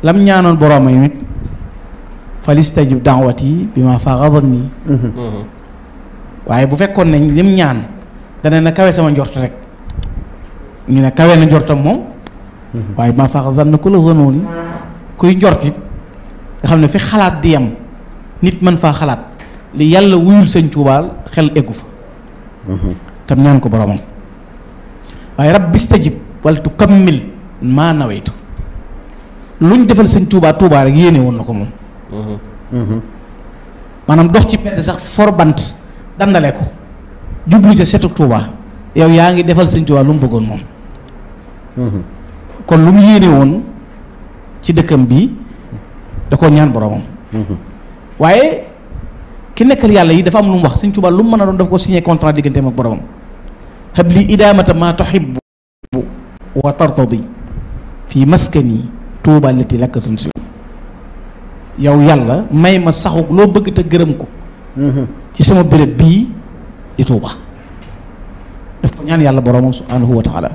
lam ñaanoon borooma yi nit falistajib da'wati bi ma faghadni waaye bu fekkoon ne lim ñaan dana na kawe sama njort rek ñu ne kawe na njortam moom waaye bi ma faghadni ku la zonooni kuy njortit nga xam ne fi xalaat di yem nit mën faa xalaat li yàlla wuyul sëñ Tuubaa xel eggu fa tam ñaan ko boroomam waaye rabbi stajib wal tukammil maa nawaytu luñ defal sëñ Tuubaa rek yéene woon na ko moom maanaam dox ci pedd sax for bant dandale ko jublu ca setu Tuubaa yow yaa ngi defal sëñ Tuubaa lu mu bëggoon moom kon lu mu yéene woon ci dëkkam bi da koo ñaan boroomam waaye ki nekkal yàlla yi dafa am lu mu wax sëñ Tuubaa lu mu mën a doon daf ko signé contrat digganteem ak boroomam habli idaamata ma tuhibbu wa tartadi fii maskani Tuubaa lati lakka tunsi yow yàlla may ma saxu loo bëgg te gërëm ko ci sama béréb bii di Tuubaa daf ko ñaan yàlla boroomam subhaanahu wa taala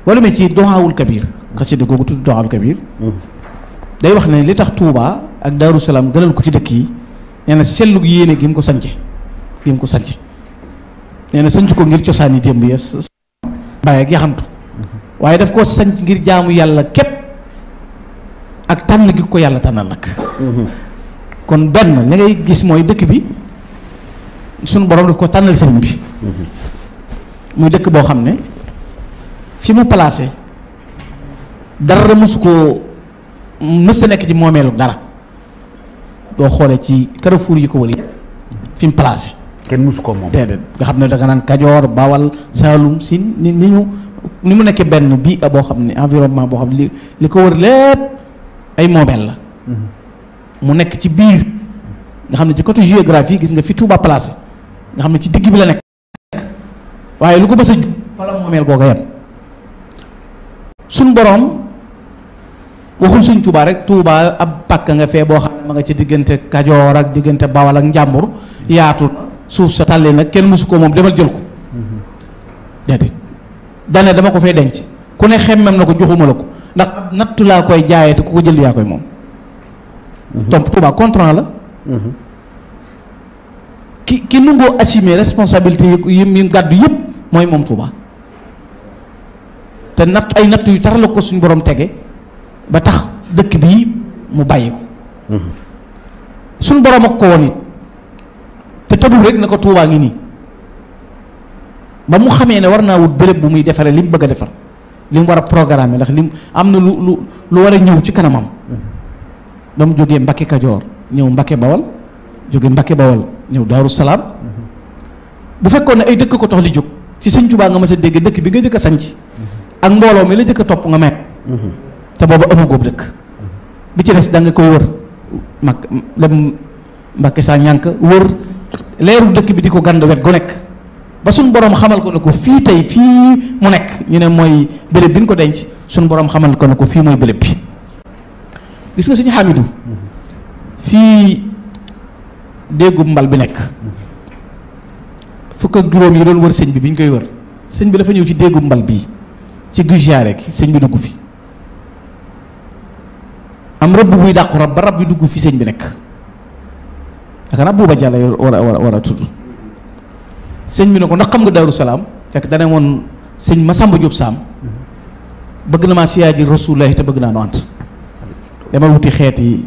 wala ma ci duhaawul kabir xasida googu tudd duhaawul kabir day wax ne li tax Tuubaa ak Daaru Salaam gënal ko ci dëkk yi nee na sellug yéene gi mu ko sance nee na sanc ko ngir cosaani démb ya bàyyi ak yaxantu waaye daf koo sanc ngir jaamu yàlla képp ak tànn gi ko yàlla tànnal nag kon benn li ngay gis mooy dëkk bi sunu borom daf ko tànnal sëriñ bi muy dëkk boo xam ne fi mu placé dara mosu koo mës a nekk ci moomeelu dara doo xoolee ci carrefour yi ko wëli fi mu placé kenn mosu ko moom déedéet nga xam ne da nga naan Kajoor Bawal Saalum Siin ni mu nekkee benn bii boo xam ne environnement boo xam ne li ko wër lépp ay moomeel la mu nekk ci biir nga xam ne ci côté géographie gis nga fi Touba placé nga xam ne ci digg bi la nekk waaye lu ko bës a ju fa la moomeel googa yem suñ boroom waxul suñ Touba rek Touba ab pàkk nga fee boo xam ne ma nga ci diggante Kajoor ak diggante Bawal ak Njàmbur yaatu suuf sa tàllee nag kenn mësu ko moom demal jël ko déedéet dane dama ko fay denc ku ne xemmem na ko joxuma la ko ndax nattu laa koy jaayee te ku ko jël yaa koy moom donc Touba contrat la ki nungoo assumer responsabilité yi gàddu yëpp mooy moom Touba te ay natt yu tar la ko suñu borom tege ba tax dëkk bii mu bàyyi ko suñu borom ak ko woon it te tëbul rek na ko Touba ngi nii ba mu xamee ne war naa wut béréb bu muy defaree li mu bëgg a defar li mu war a programmer ndax lim am na lu war a ñëw ci kanamam ba mu jógee Mbakke Kajoor ñëw Mbakke Bawal jóge Mbakke Bawal ñëw Daaru Salaam bu fekkoon ne ay dëkk ko tax li jóg ci sëñ Touba nga ma sa dégg dëkk bi nga jëkk a sanc ak mbooloo mi la jëkk a topp nga meeg te boobu amagoob dëkk bi ci des da nga koy wër dem Mbakke saa ñànk wër leeru dëkk bi di ko gànd wet gu nekk ba suñ boroom xamal ko ne ko fii tey fii mu nekk ñu ne mooy béréb bi ñu ko denc suñ boroom xamal ko ne ko fii mooy béréb bi gis nga sëñ Hamidou fii déggub mbal bi nekk fukk ak juróom yi doon wër sëñ bi ñu koy wër sëñ bi dafa ñëw ci déggub mbal bii ci gujaare gi sëñ bi dugg fi am rëbb buy dàqu rab ba rab bi dugg fi sëñ bi nekk yaakaar naa buuba jàlla war a tudd sëñ bi ne ko ndax xam nga Daaru Salaam fekk dane woon sëñ Masamba Diop Sam bëgg na maa siyaaji Rasulullahi te bëgg naa nu ànd dama wuti xeet yi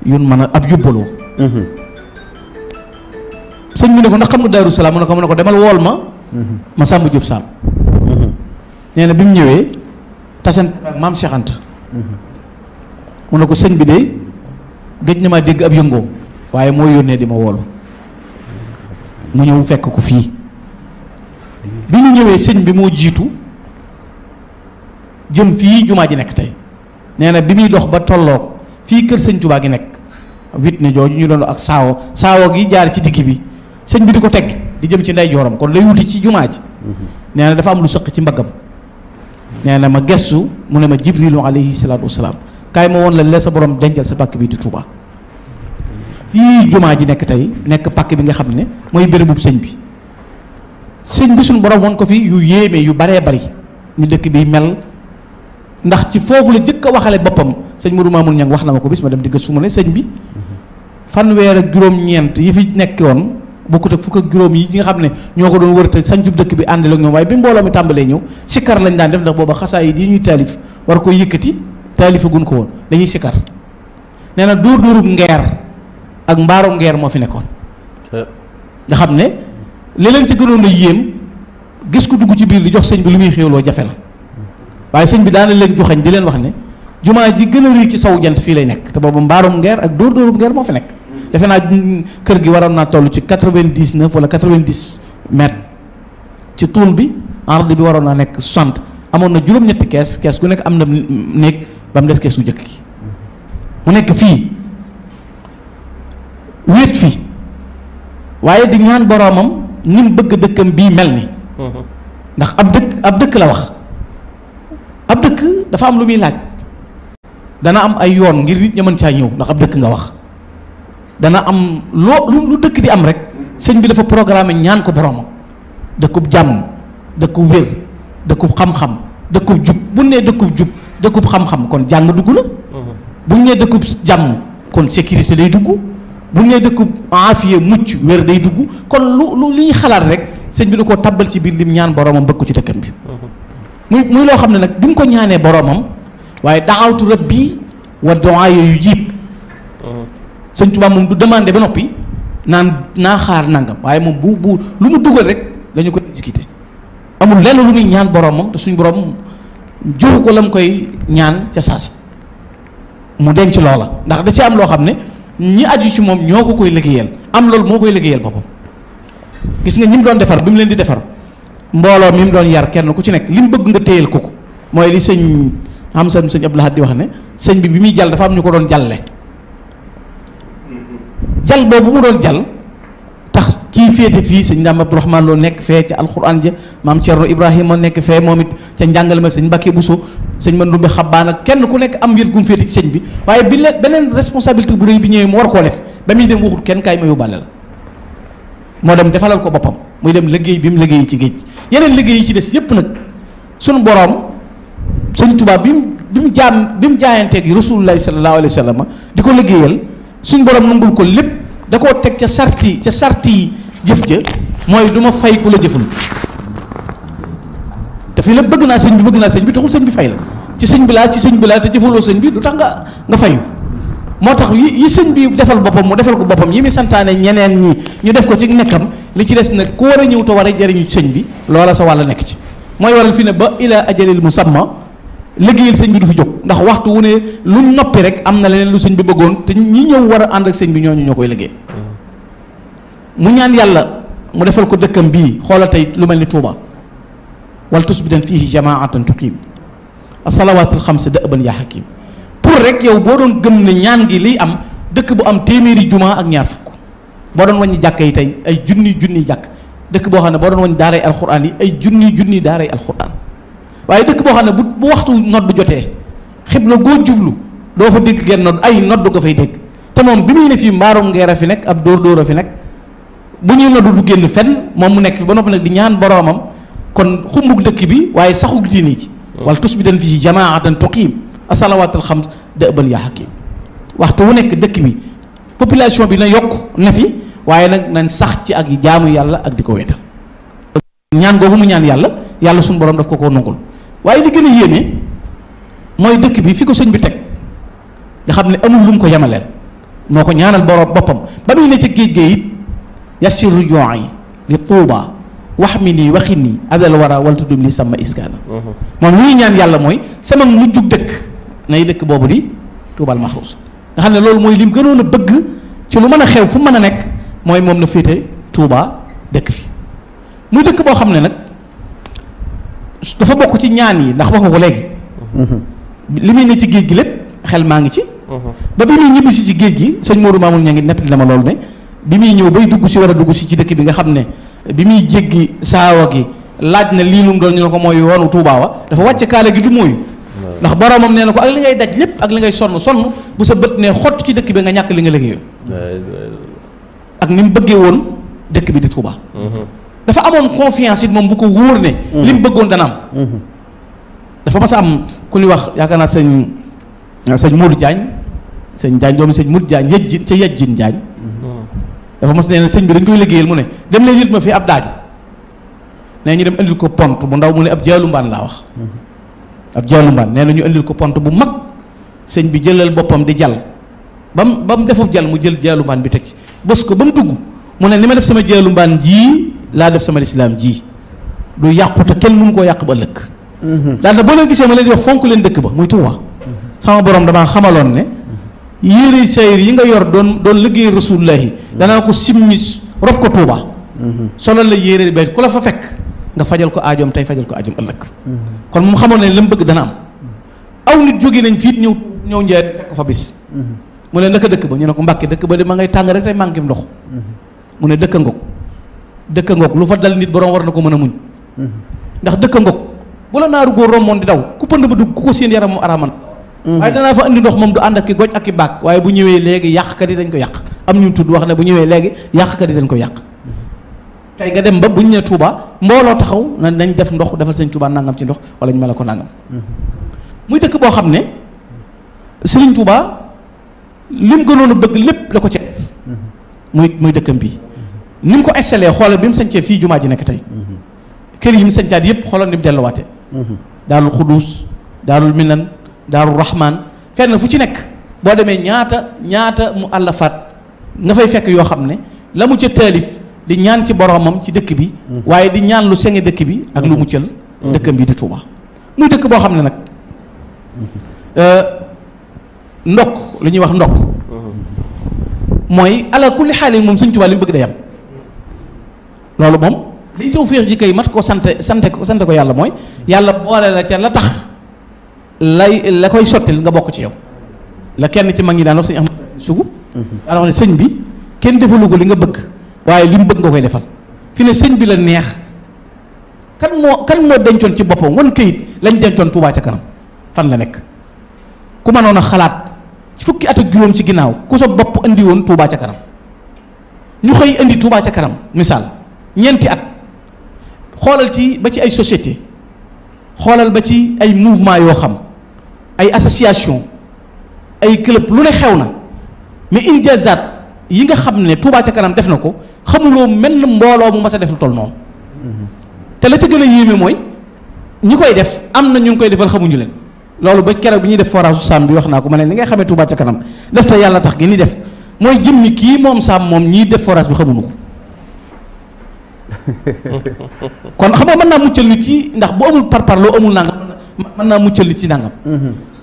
yun mën a ab yóbbaloo sëñ bi ne ko ndax xam nga Daaru Salaam mu ne ko demal wool ma Masamba Diop Sam nee na bi mu ñëwee tasante ak maam Cheikh Anta mu ne ko sëñ bi de gëj na maa dégg ab yëngoom waaye moo yónnee di ma woolu mu ñëw fekk ko fii bi ñu ñëwee sëñ bi moo jiitu jëm fii jumaa ji nekk tey nee na bi muy dox ba tolloog fii kër sëñ Touba gi nekk wit ne jooju ñu doon ak saawo gi jaar ci digg bi sëñ bi di ko teg di jëm ci ndey jooram kon lay wuti ci jumaa ji nee na dafa am lu sëq ci mbaggam nee na ma gestu mu ne ma jibrilu alayhi salaatu wasalaam kaay ma woon la sa borom dencal sa pàkk bi di Touba fii jumaa ji nekk tey nekk pàkk bi nga xam ne mooy bérébub sëñ bi suñu borom woon ko fi yu yéeme yu baree bari ni dëkk bi mel ndax ci foofu la jëkk a waxale boppam sëñ Modou Mamoun Niang wax na ma ko bis ma dem di gëstu ma ne sëñ bi fanweer ak juróom-ñeent yi fi nekkoon bokkut ak fukk ak juróom yi nga xam ne ñoo ko doon wër te sañcub dëkk bi àndale ak ñoom waaye bi mbooloo mi tàmbalee ñëw sikkar lañ daan def ndax booba xasaayid yi ñuy taalif war ko yëkkati taalifagun ko woon dañuy sikkar nee na dóor-dóorub ngeer ak mbaarum ngeer moo fi nekkoon nga xam ne li leen ci gënoon a yéem gis ko dugg ci biir di jox sëñ bi lu muy xéwloo jafe na waaye sëñ bi daana leen joxañ di leen wax ne jumaa ji gën a rëy ci sawu jant fii lay nekk te boobu mbaarum ngeer ak dóor-dóorub ngeer moo fi nekk defe naa kër gi waroon naa toll ci 99 wala 90 mètres ci tuul bi arde bi waroon naa nekk 60 amoon na juróom-ñetti kees gu nekk am na néeg ba mu des kees gu jëkk gi mu nekk fii wéet fii waaye di ñaan boroomam ni mu bëgg dëkkam bii mel ni ndax ab dëkk la wax ab dëkk dafa am lu muy laaj dana am ay yoon ngir nit ña mën caa ñëw ndax ab dëkk nga wax dana am lu dëkk di am rek sëñ bi dafa programme ñaan ko boroomam dëkkub jàmm dëkkub wér dëkkub xam-xam dëkkub jub bu nee dëkkub jub dëkkub xam-xam kon jàng dugg la bu nee dëkkub jàmm kon sécurité day dugg bu nee dëkkub aafiya mucc wér day dugg kon lu ñuy xalaat rek sëñ bi da koo tabbal ci biir lim ñaan boroomam bëgg ko ci dëkkam bi muy loo xam ne nag bi mu ko ñaanee boroomam waaye daawtu rabbi wa du'a yu jiib sëñ Tuubaa moom du demandé ba noppi naa xaar nangam waaye moom bu lu mu dugal rek dañu ko exécuté amul lenn lu muy ñaan boroomam te suñ boroom joxu ko la mu koy ñaan ca saasi mu denc loola ndax da ci am loo xam ne ñi aju ci moom ñoo ko koy liggéeyal am loolu moo koy liggéeyal boppam gis nga ñi mu doon defar bi mu leen di defar mbooloo mi mu doon yar kenn ku ci nekk li mu bëgg nga téyel ko mooy li sëñ sëñ Abdou Lahad di wax ne sëñ bi muy jàll dafa am ñu ko doon jàlle jal boobu mu doon jal tax kii féete fii sëñ Ndam Abdourahmane Lo nekk fee ca alxuraan ja maam Thierno Ibrahima nekk fee moom it ca njàngale ma sëñ Mbacke Bousso sëñ Mandumbe Xabbaan ak kenn ku nekk am wér gum féete ci sëñ bi waaye bi leen beneen responsabilité bu rëy bi ñëwee mu war koo def ba muy dem waxut kenn kaay ma yóbbaale la moo dem defalal ko boppam muy dem liggéey bi mu liggéey ci géej yeneen liggéey yi ci des yépp nag suñu boroom sëñ Tuubaa bi mu jaayanteeg Rasulullaahi sallallaahu alayhi wa sallam di ko liggéeyal suñ boroom nangul ko lépp da koo teg ca sarti jëf ja mooy du ma fay ku la jëful dafay la bëgg naa sëñ bi taxul sëñ bi fay la ci sëñ bi laa te jëfaloo sëñ bi du tax nga fayu moo tax yi sëñ bi defal boppam mu defal ko boppam yi muy santaane ñeneen ñi ñu def ko ci nekkam li ci des nag ku war a ñëw te war a jariñu ci sëñ bi loola sa wàll nekk ci mooy waral fi ne ba ila ajalil musamma liggéeyal sëñ bi du fi jóg ndax waxtu wu ne lu noppi rek am na leneen lu sëñ bi bëggoon te ñi ñëw war a ànd ak sëñ bi ñoo koy liggéey mu ñaan yàlla mu defal ko dëkkam bii xoola tey lu mel ni Touba wal tusbitan fiihi jamaatan tuqiim as-salawaatul xams da'ban yaa hakiim pour rek yow boo doon gëm ne ñaan gi liy am dëkk bu am téeméeri jumaa ak ñaar fukk boo doon wàññi jàkka yi tey ay junni jàkk dëkk boo xam ne boo doon wàññi daaray alxuraan yi ay junni daaray alxuraan waaye dëkk boo xam ne bu waxtu nodd jotee xibla goo jublu doo fa dégg genn nodd ay nodd nga fay dégg te moom bi muy ne fii mbaarum ngeer a fi nekk ab dóor a fi nekk bu ñuy nodd du génn fenn moom mu nekk fi ba noppi nag di ñaan boroomam kon xumbug dëkk bi waaye saxug diini ci wala tus bi dan fii jamaatan tuqiim asalawaatul xams da'ban yaa hakiim waxtu wu nekk dëkk bi population bi na yokk na fi waaye nag nañ sax ci ak jaamu yàlla ak di ko weetal ñaan googu mu ñaan yàlla suñu borom daf ko koo nangul waaye li gën a yéeme mooy dëkk bi fi ko sëñ bi teg nga xam ne amul lu mu ko yemaleel moo ko ñaanal borom boppam ba muy ne ca géej géej it yassir rujuu'i li Tuuba wax mi nii waxi nii adal wara wal tuddum li sama iskaana moom lu ñuy ñaan yàlla mooy sama mujjug dëkk nay dëkk boobu di Tuubal Maxruus nga xam ne loolu mooy lim gënoon a bëgg ci lu mën a xew fu mën a nekk mooy moom na féete Tuuba dëkk fi muy dëkk boo xam ne nag dafa bokk ci ñaan yi ndax wax nga ko léegi li muy ne ci géej gi lépp xel maa ngi ci ba bi muy ñibbisi ci géej gi sëñ Modou Mamoun ña ngi nettali na ma loolu ne bi muy ñëw bay dugg si war a dugg si ci dëkk bi nga xam ne bi muy jéggi saawa gi laaj na lii lu mu doon ñu ne ko mooy yoonu Tuubaa wa dafa wàcce kaala gi du mooyu ndax boromam nee na ko ak li ngay daj lépp ak li ngay sonn bu sa bët ne xott ci dëkk bi nga ñàkk li nga liggéeyoo ak ni mu bëggee woon dëkk bi di Tuubaa dafa amoon confiance it moom bu ko wóor ne li mu bëggoon dana am dafa mas a am ku ñuy wax yaakaar naa sëñ sëñ Modou Diagne sëñ Diagne doomu sëñ Modou Diagne yëjjin ca yëjjin Diagne dafa mas nee na sëñ bi dañ koy liggéeyal mu ne dem leen yit ma fi ab daaju nee ñu dem indil ko pont bu ndaw mu ne ab jaalu mbaan laa wax ab jaalu mbaan nee na ñu indil ko pont bu mag sëñ bi jëlal boppam di jal ba mu defub jal mu jël jaalu mbaan bi teg ci bës ko ba mu tugg mu ne ni ma def sama jaalu mbaan jii laa def sama lislaam ji du yàqu te kenn mënu koo yàq ba ëllëg daal na boo leen gisee ma leen di wax fonk leen dëkk ba muy Tuuba sama borom damaa xamaloon ne yére sayr yi nga yor doon liggéey rasulullahi danaa ko simmi rob ko Tuuba solal la yére bay ku la fa fekk nga fajal ko aajoom tey fajal ko aajoom ëllëg kon moom xamoon ne la mu bëgg dana am aw nit jóge nañ fiit ñëw njaay fekk fa bis mu ne naka dëkk ba ñu ne ko Mbàkke dëkk ba de ma ngay tàng rek tey manqué ndox mu ne dëkk ngoog lu fa dal nit borom war na ko mën a muñ ndax dëkk ngoog bu la naaru góor romboon di daw ku pënd ba dugg ku ko seen yaram mu araman waaye danaa fa andi ndox moom du ànd ak ki goj ak ki baag waaye bu ñëwee léegi yàqkat yi dañ ko yàq am ñu tudd wax ne bu ñëwee léegi yàqkat yi dañ ko yàq tey nga dem ba bu ñu nee Touba mbooloo taxaw na nañ def ndox defal sëñ Touba nangam ci ndox wala ñu mel ko nangam muy dëkk boo xam ne Sëriñ Touba lim gënoon a bëgg lépp da ko ci def muy dëkkam bi ni mu ko installé xoolal bi mu sañcee fii jumaa ji nekk tey kër yi mu sañcaat yëpp xoolal ni mu delluwaate daarul Xuduus daarul Minan daarul Rahman fenn fu ci nekk boo demee ñaata mu àllafaat nga fay fekk yoo xam ne la mu ca taalif di ñaan ci boromam ci dëkk bi waaye di ñaan lu senge dëkk bi ak lu muccal dëkkam bi di Touba muy dëkk boo xam ne nag ndokk lu ñuy wax ndokk mooy ala kulli xaalin moom Sëñ Touba li mu bëgg day am loolu moom liy tawféex ji kay mat ko sante ko yàlla mooy yàlla boole la ca la tax la koy sottil nga bokk ci yow la kenn ci mag ñi daan wax sëñ Ahmad Sugu daan wax ne sëñ bi kenn defalu ko li nga bëgg waaye li mu bëgg nga koy defal fi ne sëñ bi la neex kan moo dencoon ci boppam wan këyit lañ dencoon Touba ca kanam fan la nekk ku mënoon a xalaat fukki at ak juróom ci ginnaaw ku sa bopp indi woon Touba ca kanam ñu xëy indi Touba ca kanam misaal ñeenti at xoolal ci ba ci ay société xoolal ba ci ay mouvement yoo xam ay association ay club lu ne xew na mais injazat yi nga xam ne Touba ca kanam def na ko xamuloo menn mbooloo mu mas a def lu toll noonu te la ca gën a yéeme mooy ñi koy def am na ñu ngi koy defal xamuñu leen loolu ba keroog bi ñuy def forage Sam bi wax naa ko ma ne li ngay xamee Touba ca kanam def te yàlla tax gi ni def mooy jëmmi kii moom Sam moom ñii def forage bi xamuñu ko kon xam nga mën naa muccal nit ci ndax bu amul par loo amul nangam mën naa muccal nit ci nangam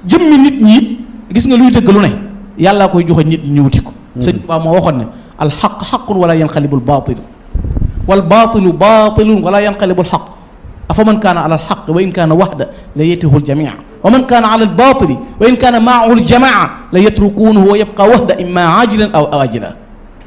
jëmmi nit ñi gis nga luy dëgg lu ne yàllaa koy joxe nit ñi ñu wuti ko sëñ Tuubaa moo waxoon ne alxaq xaqun wala yanqalibul baatilu wal baatilu baatilun wala yanqalibul xaq afa man kaana ala alxaq wa in kaana waxda la yatihu aljamia wa man kaana ala albaatili wa in kaana maahu aljamaa la yatrukuunahu wa yabqa waxda imma ajilan aw ajila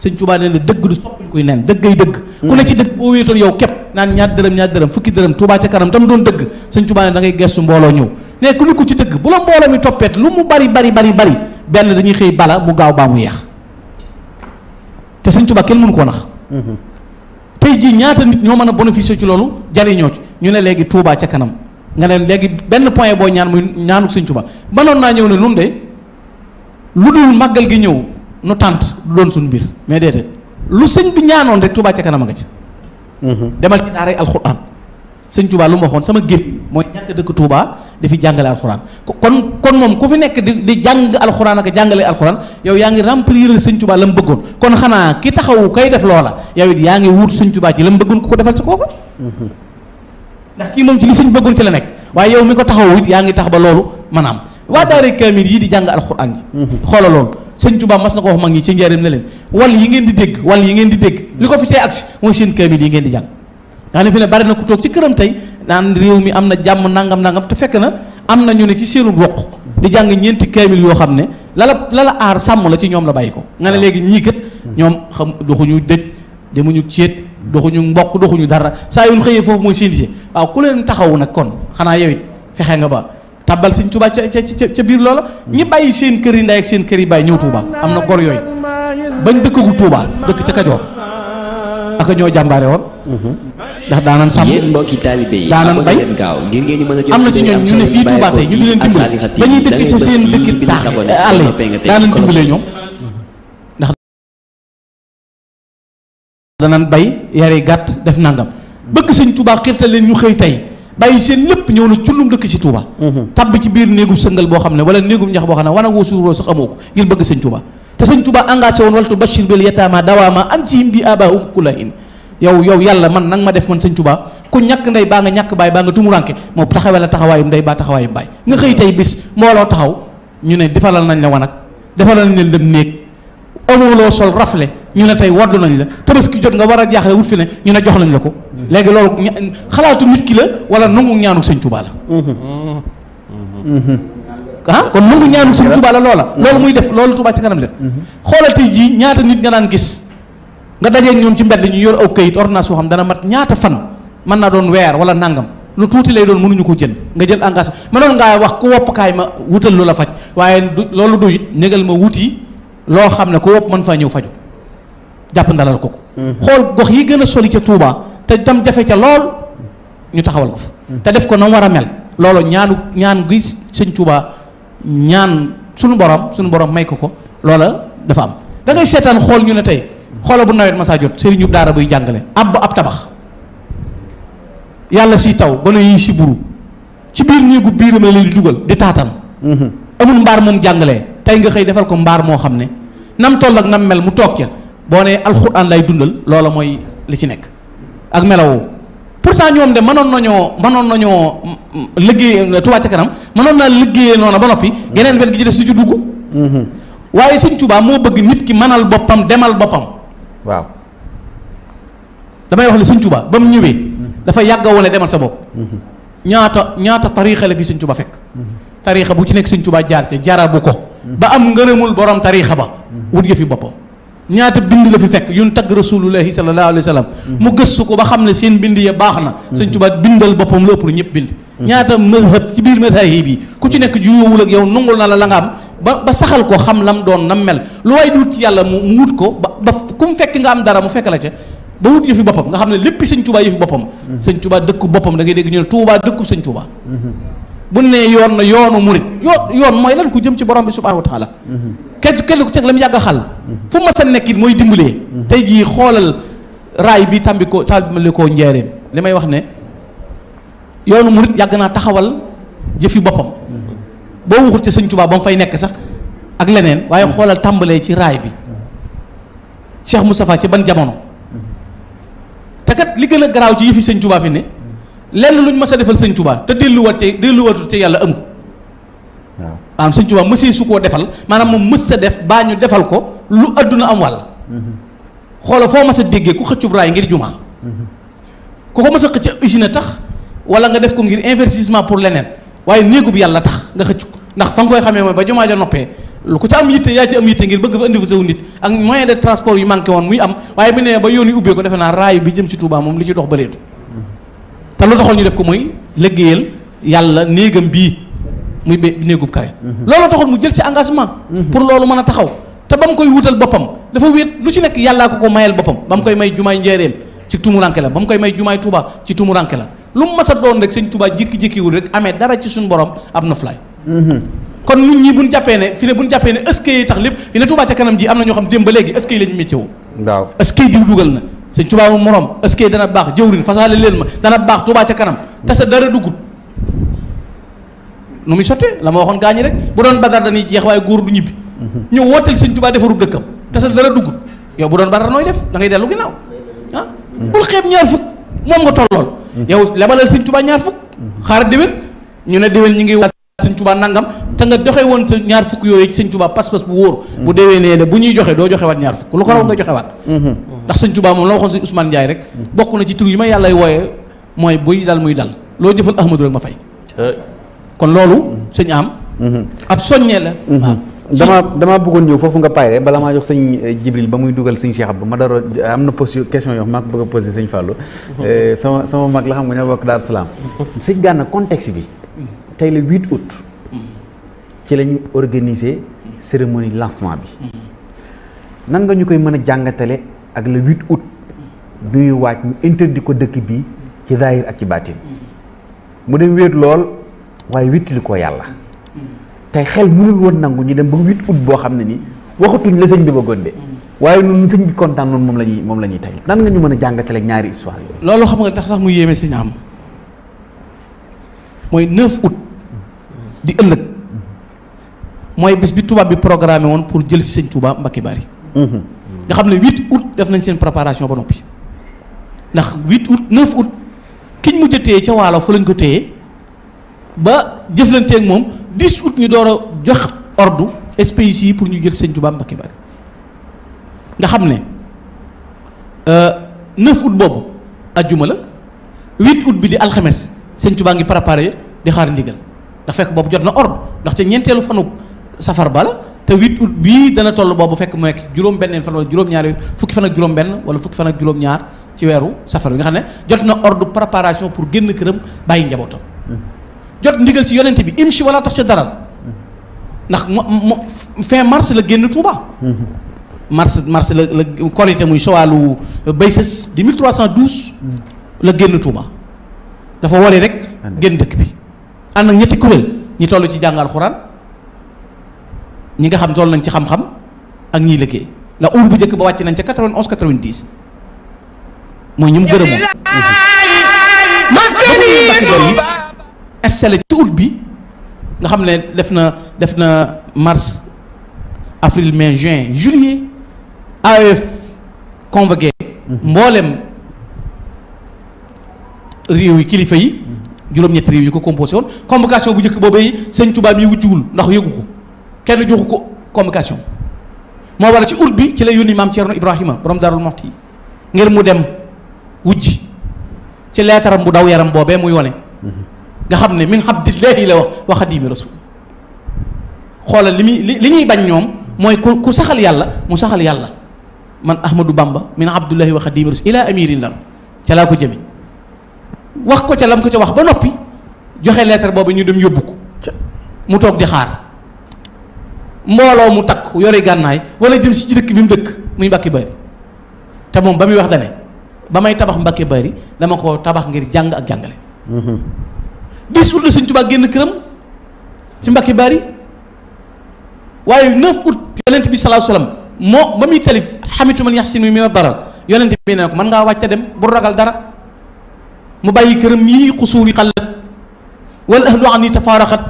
sëñ Tuubaa nee na dëgg du soppil koy nen dëggay dëgg ku ne ci dëgg boo wéetoon yow képp naan ñaar dërëm fukki dërëm Touba ca kanam tam doon dëgg sëñ Tuubaa ne da ngay gestu mbooloo ñëw ne ku nekku ci dëgg bu la mbooloo mi toppeet lu mu bari benn dañuy xëy bala mu gaaw baa mu yeex te sëñ Tuubaa kenn mënu koo nax tey jii ñaata nit ñoo mën a bénéficier ci loolu jariñoo ci ñu ne léegi Touba ca kanam nga ne léegi benn point boo ñaan muy ñaanu sëñ Tuubaa mënoon naa ñëw ne nun de lu dul màggal gi ñëw nu tànt du doon suñu mbir mais déedéet lu sëñ bi ñaanoon rek Touba ca kanam a nga ca demal ci daaray alxuraan sëñ Touba lu ma waxoon sama gépp mooy ñàkk dëkk Touba di fi jàngale alxuraan kon moom ku fi nekk di jàng alxuraan ak jàngale alxuraan yow yaa ngi remplir sëñ Touba la mu bëggoon kon xanaa ki taxawu kay def loola yow it yaa ngi wut sëñ Touba ci la mu bëggoon ku ko defal ci kooka ndax kii moom ci li sëñ bëggoon ci la nekk waaye yow mi ko taxawu it yaa ngi tax ba loolu maanaam waa daaray kaamil yi di jàng alxuraan ji xoola loolu sëñ Touba mas na ko wax mag ñi ci njëriñ ne leen wal yi ngeen di dégg li ko fi tee agsi mooy seen kaamil yi ngeen di jàng nga xam ne fi ne bari na ku toog ci këram tey naan réew mi am na jàmm nangam te fekk na am na ñu ne ci seenu roq di jàng ñeenti kaamil yoo xam ne la aar sàmm la ci ñoom la bàyyi ko nga ne léegi ñii kat ñoom xam doxuñu dëj demuñu céet doxuñu mbokk doxuñu dara saa yu ñu xëyee foofu mooy seen gisee waaw ku leen taxawu nag kon xanaa yow it fexe nga ba tabbal sëñ Touba ca biir loola ñi bàyyi seen kër yi ndey ak seen kër yi bàyyi ñëw Touba am na gor yooyu bañ dëkkagul Touba dëkk ca Kajoor ak aka ñoo jàmbaare woon ndax daanan sàmm yéen mbokki taalibe yi daanan bay gaaw ngir ngeen ñu mën a jot am na ci ñoom ñu ne fii Touba tey ñu di leen dimbale dañuy dëkk ci seen dëkk taax àll yi daanan dimbale ñoom ndax danañ bay yari gàtt def nangam bëgg sëñ Touba xirtal leen ñu xëy tey bàyyi seen lépp ñëw na cullum dëkk ci Touba tabb ci biir néegum sëngal boo xam ne wala néegum ñax boo xam ne wana woo suuroo sax amoo ko ngir bëgg sëñ Touba te sëñ Touba engagé woon waltu bashir bil yataama dawaama an cihim bi abaahum kullahin yow yàlla man nang ma def man sëñ Touba ku ñàkk ndey baa nga ñàkk baay baa nga tumuranke moo taxawee la taxawaayum ndey baa taxawaayum baay nga xëy tey bis mbooloo taxaw ñu ne defalal nañ la wanag defalal nañ la néeg amuloo sol rafle ñu ne tey waddu nañ la tabaski jot nga war a jaaxle wut fi ne ñu ne jox nañ la ko léegi loolu xalaatu nit ki la wala nangu ñaanu sëñ Touba la kon nangu ñaanu sëñ Touba la loola loolu muy def loolu Touba ci kanam def xoolal tey jii ñaata nit nga daan gis nga dajeeg ñoom ci mbedd ñu yor aw kayit ordonnance yoo xam dana mat ñaata fan mën naa doon weer wala nangam lu tuuti lay doon mënuñu ko jënd nga jël engagé mënoon ngaa wax ku wopp kaay ma wutal lu la faj waaye loolu du it négal ma wuti loo xam ne ku wopp mën faa ñëw faju jàpp ndalal ko xool gox yi gën a soli ca Touba te tam jafe ca lool ñu taxawal ko fa te def ko na war a mel loolu ñaan gi sëñ Touba ñaan suñu borom may ko loola dafa am da ngay seetaan xool ñu ne tey xoola bu nawet masaa jot sëriñu daara buy jàngale ab tabax yàlla si taw gone yi si buru ci biir néegu biiram la leen di dugal di taatan amul mbaar moom jàngalee tey nga xëy defal ko mbaar moo xam ne nam toll ak nam mel mu toog ca boo ne alxuraan lay dundal loola mooy li ci nekk ak melawoo pourtant ñoom de mënoon nañoo liggéey Touba ca kanam mënoon naa liggéeyee noonu ba noppi geneen wet gi ci des du ci dugg waaye sëñ Touba moo bëgg nit ki mënal boppam demal boppam waaw damay wax ne sëñ Touba ba mu ñëwee dafa yàgg a wane demal sa bopp ñaata tariixa la fi sëñ Touba fekk tariixa bu ci nekk sëñ Touba jaar ca jarabu ko ba am ngërëmul borom tariixa ba wut yëfi boppam ñaata bind la fi fekk yun tagg rasulullahi sallallahu alayhi wa sallam mu gëstu ko ba xam ne seen bind ya baax na sëñ Touba bindal boppam lu ëpp lu ñëpp bind ñaata mazhab ci biir mazahib yi ku ci nekk juyóowul ak yow nungul na la nga am ba saxal ko xam lam doon nam mel lu waay di wut ci yàlla mu wut ko ba ku mu fekk nga am dara mu fekk la ca ba wut yëfi boppam nga xam ne lépp sëñ Touba yëfi boppam sëñ Touba dëkku boppam da ngay dégg ñu ne Touba dëkku sëñ Touba bu nee yoon na yoonu murit yoon mooy lan ku jëm ci borom bi subhanahu wa taala kenn ku teg la mu yàgg a xal fu ma sa nekkit mooy dimbalee tey jii xoolal raay bi tàmbali koo njaareem li may wax ne yoonu murit yàgg naa taxawal jëfi boppam boo waxul ci sëñ Touba ba mu fay nekk sax ak leneen waaye xoolal tàmbalee ci raay bi Cheikh Moustapha ci ban jamono te kat li gën a garaaw ci yëfi sëñ Touba fi ne lenn luñ mës a defal sëñ Touba te delluwaatu ci yàlla amul waaw maanaam sëñ Touba mësee su koo defal maanaam moom mës sa def baa ñu defal ko lu adduna am wàll xoola foo mës a déggee ku xëccub raay ngir jumaa ku ko mës a xëcc usine tax wala nga def ko ngir investissement pour leneen waaye néegu bi yàlla tax nga xëcc ko ndax fa nga koy xamee mooy ba jumaa ja noppee lu ko ci am yitte yaa ci am yitte ngir bëgg fa indi fa saw nit ak moyen de transport yu manqué woon muy am waaye bu nee ba yoon yi ubbee ko defe naa raay bi jëm ci Touba moom li ci dox bëreetu te lu taxoon ñu def ko mooy liggéeyal yàlla néegam bii muy néegub kawe loolu taxoon mu jël ci engagement pour loolu mën a taxaw te ba mu koy wutal boppam dafa wéet lu ci nekk yàllaa ko mayal boppam ba mu koy may jumaay njaareem ci tumuranke la ba mu koy may jumaay Touba ci tumuranke la lu mu mas a doon rek sëñ Touba jékki-jékkiwul rek amee dara ci suñu borom ab noflaay kon nit ñi buñ jàppee ne fi ne buñ jàppee ne ëskay yi tax lépp fi ne Touba ca kanam ji am na ñoo xam démb ba léegi ëskay lañu météo waaw ëskay diw dugal na sëñ Touba mu morom ëskay dana baax jëwrin fasaale leen ma dana baax Touba ca kanam te sa dara duggut nu muy sottee la ma waxoon gaañi rek bu doon Badar dañuy jeex waaye góor du ñibbi ñëw wooteel sëñ Touba defaru dëkkam te sa dara duggut yow bu doon Badar nooy def da ngay dellu ginnaaw bul xeeb ñaar fukk moom nga tollool yow lebalal sëñ Touba ñaar fukk xaar déwén ñu ne déwén ñi ngi waat sëñ Touba nangam te nga joxe woon sa ñaar fukk yooyu ci sëñ Touba pas-pas bu wóor bu déwénee la bu ñuy joxe doo joxe waat ñaar fukk lu ko raw nga joxe waat ndax sëñ Touba moom la waxoon sëñ Ousmane Ndiaye rek bokk na ci tur yi ma yàlla wooye mooy buy dal muy dal loo jëfal Ahmadou rek ma fay kon loolu sëñ am ab soññee la damaa bëggoon ñëw foofu nga payre bala maa jox sëñ Jibril ba muy dugal sëñ Cheikh Abdou ma dara am na question yoo maa ko bëgg a posé sëñ Fallou sama mag la xam nga ñoo bokk Daaru Salaam sëñ Gana contexte bi tey le 8 août ci lañu organiser cérémonie lancement bi nan nga ñu koy mën a jàngatale ak le 8 août duy waaj ñu interdit ko dëkk bi ci zahir ak ci baatin mu dem wéet lool waaye wittili ko yàlla tey xel mënul woon nangu ñu dem ba 8 août boo xam ne ni waxatuñ la sëñ bi bëggoon de waaye nun sëñ bi kontaan noonu moom la ñuy tey nan nga ñu mën a jàngatale ñaari histoire yooyu. loolu xam nga tax sax mu yéeme si ñaam mooy 9 août di ëllëg mooy bés bi tubaab bi programmé woon pour jël si sëñ Touba Mbacké Bari nga xam ne 8 août def nañ seen préparation ba noppi ndax 8 août 9 août kiñ mujj a téye ca waalo fa lañ ko téye ba jëflanteeg moom 10 août ñu door a jox ordre espèces yi pour ñu jël sëñ Touba Mbacké Bari nga xam ne 9 août boobu ajjuma la 8 août bi di alxames sëñ Touba ngi préparé di xaar ndigal ndax fekk boobu jot na ordre ndax te ñeenteelu fanu safar ba la te 8 août bii dana toll boobu fekk mu nekk juróom-benneen fan wala juróom-ñaari fukki fan ak juróom-benn wala fukki fan ak juróom-ñaar ci weeru safar bi nga xam ne jot na ordre préparation pour génn këram bàyyi njabootam. jot ndigal ci yonent bi imshi wala tax ca dara ndax fin mars la génn Touba. mars la korité muy sowalu Baysès di 1312 la génn Touba dafa wari rek génn dëkk bi ànd ak ñetti kuréel ñi toll ci jàngal xuraan ñi nga xam toll nañ ci xam-xam ak ñiy liggéey la uur bu njëkk ba wàcc nañ ca 91 90 mooy ñu mu gërëmoon installé ci août bi nga xam ne def na mars avril mai juin juillet AOF convoqué mboolem réew yi kilifa yi juróom-ñetti réew yi ko composé woon convocation bu njëkk boobee sëñ Touba mi wucciwul ndax yëgu ko kenn joxu ko convocation moo waral ci août bi ci la yónni maam Thierno Ibrahima borom Darou Mouhty ngir mu dem wujji ci leetaram bu daw yaram boobee muy wone nga xam ne min abdillahi la wax wa xadimi rasul xoolal li ñuy bañ ñoom mooy ku saxal yàlla mu saxal yàlla man Ahmadou Bamba min abdullahi wa xadimi rasul ila amirin lan ca laa ko jëme wax ko ca lam ko ca wax ba noppi joxe leetar boobu ñu dem yóbbu ko mu toog di xaar mbooloo mu takk yore gànnaay wala jëm si ci dëkk bi mu dëkk muy Mbacké Bari te moom ba muy wax dane ba may tabax Mbacké Bari dama ko tabax ngir jàng ak jàngale 10 août la Sëñ Tuubaa génn këram ci Mbacké Bari waaye 9 août yonent bi sallallahu alayhi wasallam moo ba muy talif xamitu man yaxsinu min ad-darar yonent bi ne ko mën ngaa wàcc dem bu ragal dara mu bàyyi këram yii xusuuri xallat wal ahlu an yi tafaaraxat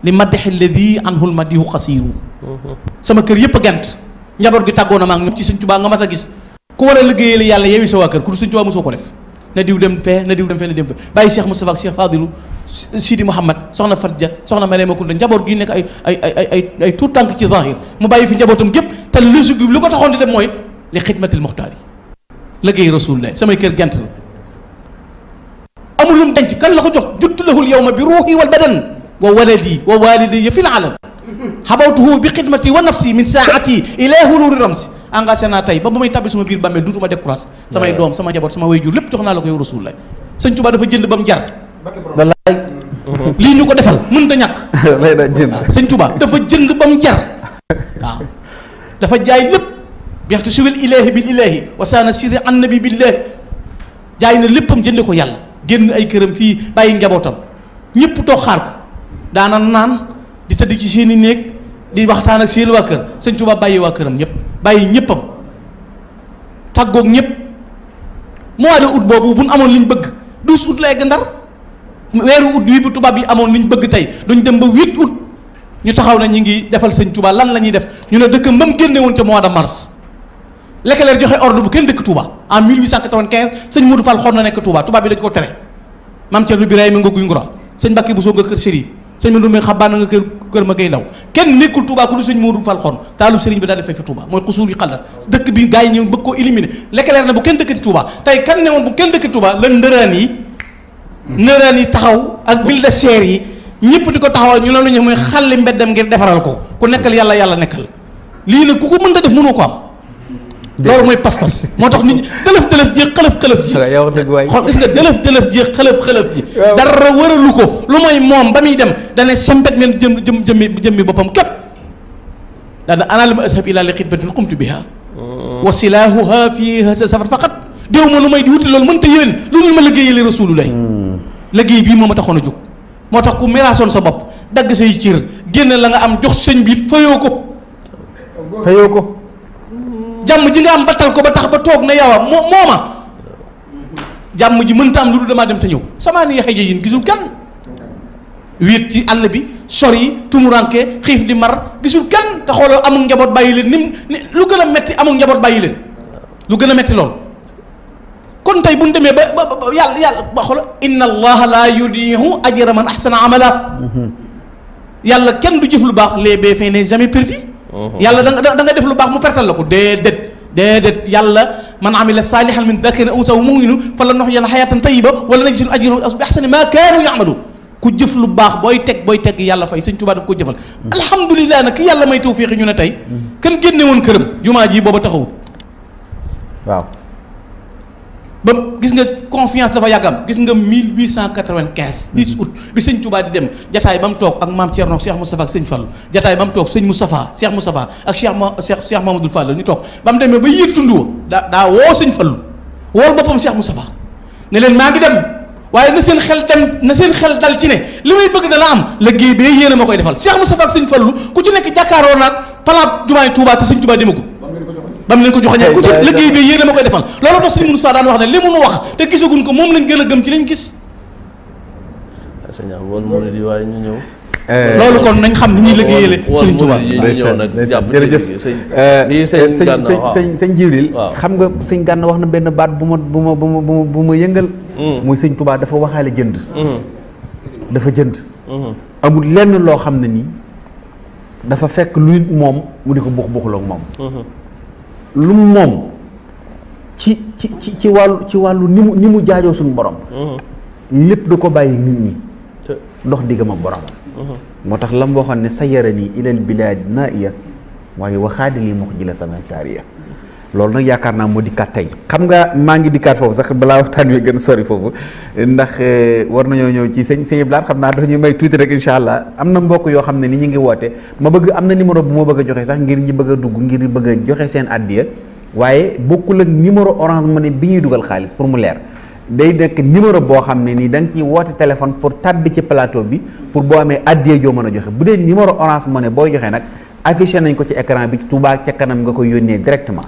li maddex alladi anhu l madihu xasiiru sama kër yëpp a gent njaboot gi tàggoona maa ngi ñoom ci Sëñ Tuubaa nga mas a gis ku war a liggéeyal yàlla yeewi sa waa kër ku du Sëñ Tuubaa mosoo ko def na diw dem fee na diw dem fee na dem fee bàyyi Cheikh Moustapha ak Cheikh Fadilu Sidi Mouhamad soxna Fatja soxna Mariama Kunta njaboot gi nekk ay tuut tànk ci zahir mu bàyyi fi njabootam gépp te lu ko taxoon di dem mooy li xidmatil muxtaar yi liggéey rasulullah samay kër gent la amul lu mu denc kan la ko jox juttu lahul yawma bi ruuxi wal badan wa waladi wa walidayya fil alam xabawtuhu bi xidmati wa nafsi min saati ila huluri ramsi engagé naa tey ba may tabbi sama biir bàmmeel duutuma découragé samay doom sama njaboot sama way jur lépp jox naa la ko yow rasulullah Sëñ Tuubaa dafa jënd ba mu jar wallaay lii ñu ko defal mënta ñàkk lay da jënd Sëñ Tuubaa dafa jënd ba mu jar waaw dafa jaay lépp bixtu siwil ilahi bil ilahi wa saana sirri annabi billahi jaay na léppam jënde ko yàlla génn ay këram fii bàyyi njabootam ñëpp toog xaar ko daana naan di tëdd ci seeni néeg di waxtaan ak seen waa kër Sëñ Tuubaa bàyyi waa këram ñëpp bàyyi ñëppam tàggoog ñëpp mois de août boobu bu ñu amoon liñ bëgg 12 août la egg Ndar weeru août wi bu tubaab yi amoon liñ bëgg tey duñ dem ba 8 août ñu taxaw na ñu ngi defal Sëñ Tuubaa lan la ñuy def ñu ne dëkkam ba mu génne woon ca mois de mars Leclerc joxe ordre bu kenn dëkk Touba en 1895 sëñ Modou Fall xor na nekk Touba tubaab bi dañ ko tere maam Thierno Birahima nga guy ngura sëñ Mbacké Bousso nga kër Chérif sëñ Modou mi xabaan nga kër ma gay ndaw kenn nekkul Touba ku du sëñ Modou Fall xon taalub sëriñ bi daal di fay fi Touba mooy xusuur yi xallat dëkk bi gars yi ñëw bëgg koo éliminer Leclerc na bu kenn dëkkati Touba tey kan ne woon bu kenn dëkkati Touba la ndëraan yi taxaw ak bil de serre yi ñëpp di ko taxawal ñu ne lu ñu mooy xalli mbeddam ngir defaral ko ku nekkal yàlla nekkal lii nag ku ko mënta def mënoo ko am loolu mooy pas-pas moo tax nit ñi dëlëf ji xëlëf ji xool gis nga dëlëf ji xëlëf ji dara wëralu ko lu mooy moom ba muy dem dane sempet men jëmmi boppam képp daana ana la ma ashab ila li xidmatin qumtu biha wa silaahuha fi hasa safar faqat déw ma lu may di wuti loolu mënta yéwén lu dul ma liggéeyale rasulullah liggéey bii moom a taxoon a jóg moo tax ku miraasoon sa bopp dagg say cër génn la nga am jox sëñ bi fayoo ko jàmm ji nga am battal ko ba tax ba toog na yow mooma jàmm ji mënta am lu dul damaa dem te ñëw sama ni yaxee yéen gisul kenn wéet ci àll bi sori tumuranke xiif di mar gisul kenn te xooloo amul njaboot bàyyi leen ni lu gën a metti amul njaboot bàyyi leen lu gën a metti lool kon tey bu ñu demee ba yàlla ba xoolal inna allaha la yudiihu ajra man ahsana amala yàlla kenn du jëf lu baax les bienfaits n'est jamais perdu yàlla da nga def lu baax mu pertal la ko déedéet yàlla man amila salihan min dakarin aw unsa wa mu'minun falanuhyiyannahu hayatan tayyiba wala najziyannahum ajrahum bi ahsani ma kaanu ya'malun ku jëf lu baax booy teg yàlla fay Sëñ Tuubaa daf ko jëfal alhamdulilah nag ki yàlla may tawfiix ñu ne tey kan génne woon këram jumaa ji booba taxawut waaw ba gis nga confiance dafa yàggam gis nga 1895 10 août bi Sëñ Tuubaa di dem jataay ba mu toog ak maam Thierno Cheikh Moustapha ak Sëñ Fallu jataay ba mu toog Sëñ Moustapha Cheikh Moustapha ak Cheikh Mamadou Fall ñu toog ba mu demee ba yéeg tund wa daa woo Sëñ Fallu wool boppam Cheikh Moustapha ne leen maa ngi dem waaye na seen xel dal ci ne li may bëgg dana am liggéey bee yéen a ma koy defal Cheikh Moustapha ak Sëñ Fallu ku ci nekk jàkkaaroo naag plan jumaay Touba te Sëñ Touba demagul ba mu leen ko joxañee ku ci liggéey bee yéen a ma koy defal loolu tax Sëñ Moussa daan wax ne li mu nu wax te gisaguñ ko moom lañ gën a gëm ci lañ gis. waaye ñu ñëw. loolu kon nañ xam ni ñuy liggéeyale Sëñ Touba. jërëjëf sëñ Jibril xam nga sëñ Gana wax na benn baat bu ma yëngal. muy Sëñ Touba dafa waxaale jënd. dafa jënd. amul lenn loo xam ne nii dafa fekk lu moom mu di ko buxloog moom. lu moom ci wàllu ni mu jaajoo suñu borom. lépp du ko bàyyi nit ñi. dox diggam ak borom. moo tax lam waxoon ne sa yara nii ilal bilaad naaiya waaye waxaadili mox ji la samay saariya loolu nag yaakaar naa moo dikkaat tey xam nga maa ngi dikkaat foofu sax balaa waxtaan wi gën a sori foofu ndax war nañoo ñëw ci sëñ Blaat xam naa dafa ñuy may tuuti rek incha allah am na mbokk yoo xam ne ni ñu ngi woote ma bëgg am na numéro bu ma bëgg a joxe sax ngir ñi bëgg a dugg ngir bëgg a joxe seen addiya waaye bokkul ak numéro Orange Money bi ñuy dugal xaalis pour mu leer day nekk numéro boo xam ne nii da nga ciy woote téléphone pour tàbbi ci plateau bi pour boo amee addiya joo mën a joxe bu dee numéro Orange Money booy joxe nag affiché nañ ko ci écran bi Touba ca kanam nga koy yónnee directement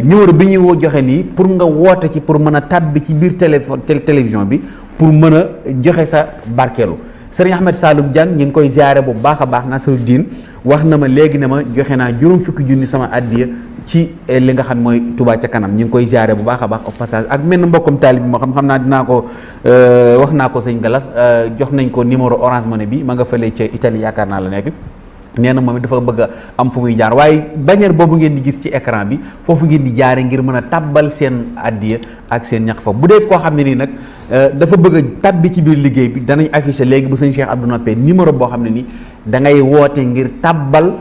numéro bi ñuy joxe nii pour nga woote ci pour mën a tàbbi ci biir télévision bi pour mën a joxe sa barkeelu Serigne Ahmed Saloum Diagne ñu ngi koy ziare bu baax a baax Nasruddin wax na ma léegi ne ma joxe naa juróom fukki junni sama addiya ci li nga xam mooy Touba ca kanam ñu ngi koy ziare bu baax a baax au passage ak menn mbokkum taalib bi moo xam naa dinaa ko wax naa ko sëñ Galas jox nañ ko numéro Orange Money bi ma nga fële ca Italie yaakaar naa la nekk nee na moom it dafa bëgg a am fu muy jaar waaye bannière boobu ngeen di gis ci écran bi foofu ngeen di jaare ngir mën a tàbbal seen addiya ak seen ñax fa bu dee koo xam ne nii nag dafa bëgg a tàbbi ci biir liggéey bi danañ affiché léegi bu sëñ Cheikh Abdou noppee numéro boo xam ne nii da ngay woote ngir tàbbal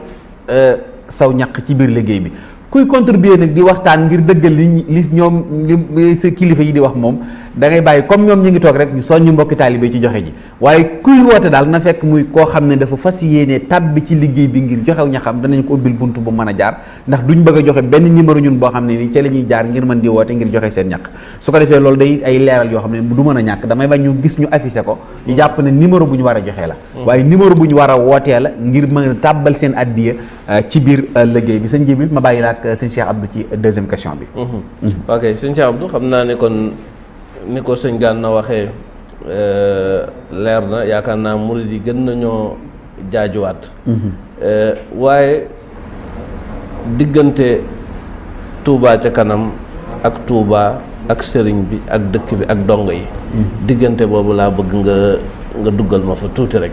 saw ñaq ci biir liggéey bi kuy contribuer nag di waxtaan ngir dëggal li ñoom li sa kilifa yi di wax moom da ngay bàyyi comme ñoom ñu ngi toog rek ñu soññu mbokki taalibe ci joxe ji waaye kuy woote daal na fekk muy koo xam ne dafa fas yéene tàbbi ci liggéey bi ngir joxew ñaxam danañ ko ubbil buntu bu mën a jaar ndax duñ bëgg a joxe benn numéro ñun boo xam ne ni ca la ñuy jaar ngir mën di woote ngir joxe seen ñaq su ko defee loolu day ay leeral yoo xam ne du mën a ñàkk damay bañ ñu gis ñu affiché ko ñu jàpp ne numéro bu ñu war a joxee la waaye numéro bu ñu war a wootee la ngir mën a tàbbal seen addiya ci biir liggéey bi sëñ Jibril ma bàyyi la ak sëñ Cheikh Abdou ci deuxième question bi ok sëñ Cheikh Abdou xam naa ne kon ni ko sëñ Gana waxee leer na yaakaar naa murid yi gën nañoo jaajuwaat waaye diggante Touba ca kanam ak Touba ak sëriñ bi ak dëkk bi ak dongo yi diggante boobu laa bëgg nga duggal ma fa tuuti rek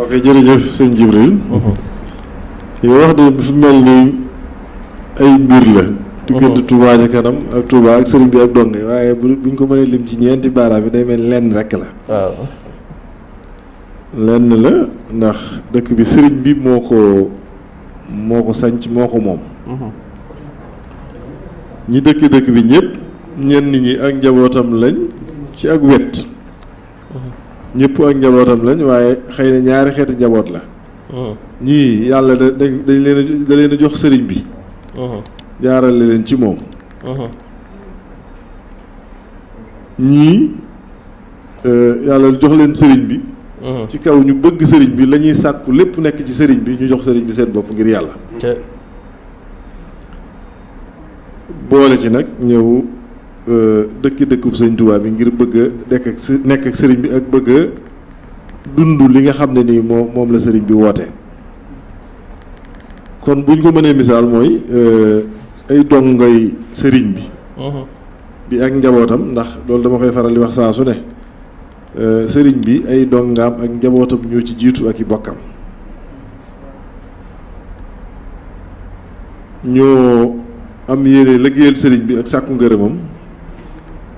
ok jërëjëf sëñ Jibril yow wax de bu fi mel ni ay mbir la diggante Touba ca kanam ak Touba ak sëriñ bi ak donge waaye buñ ko mënee lim ci ñeenti baaraam bi day mel lenn rekk la waaw lenn la ndax dëkk bi sëriñ bi moo ko sanc moo ko moom ñi dëkk bi ñëpp ñenn ñi ak njabootam lañ ci ak wet ñëpp ak njabootam lañ waaye xëy na ñaari xeeti njaboot la ñii yàlla da leen a jox sëriñ bi jaarale leen ci moom ñii yàlla jox leen sëriñ bi ci kaw ñu bëgg sëriñ bi la ñuy sàkku lépp nekk ci sëriñ bi ñu jox sëriñ bi seen bopp ngir yàlla boole ci nag ñëw dëkkub sëriñ Tuubaa bi ngir bëgg a nekk ak sëriñ bi ak bëgg a dund li nga xam ne nii moom la sëriñ bi woote kon buñ ko mënee misaal mooy ay dongoy sëriñ bi ak njabootam ndax loolu dama koy faral di wax saa su ne sëriñ bi ay dongaam ak njabootam ñoo ci jiitu ak i bokkam ñoo am yéene liggéeyal sëriñ bi ak sàkku ngërëmam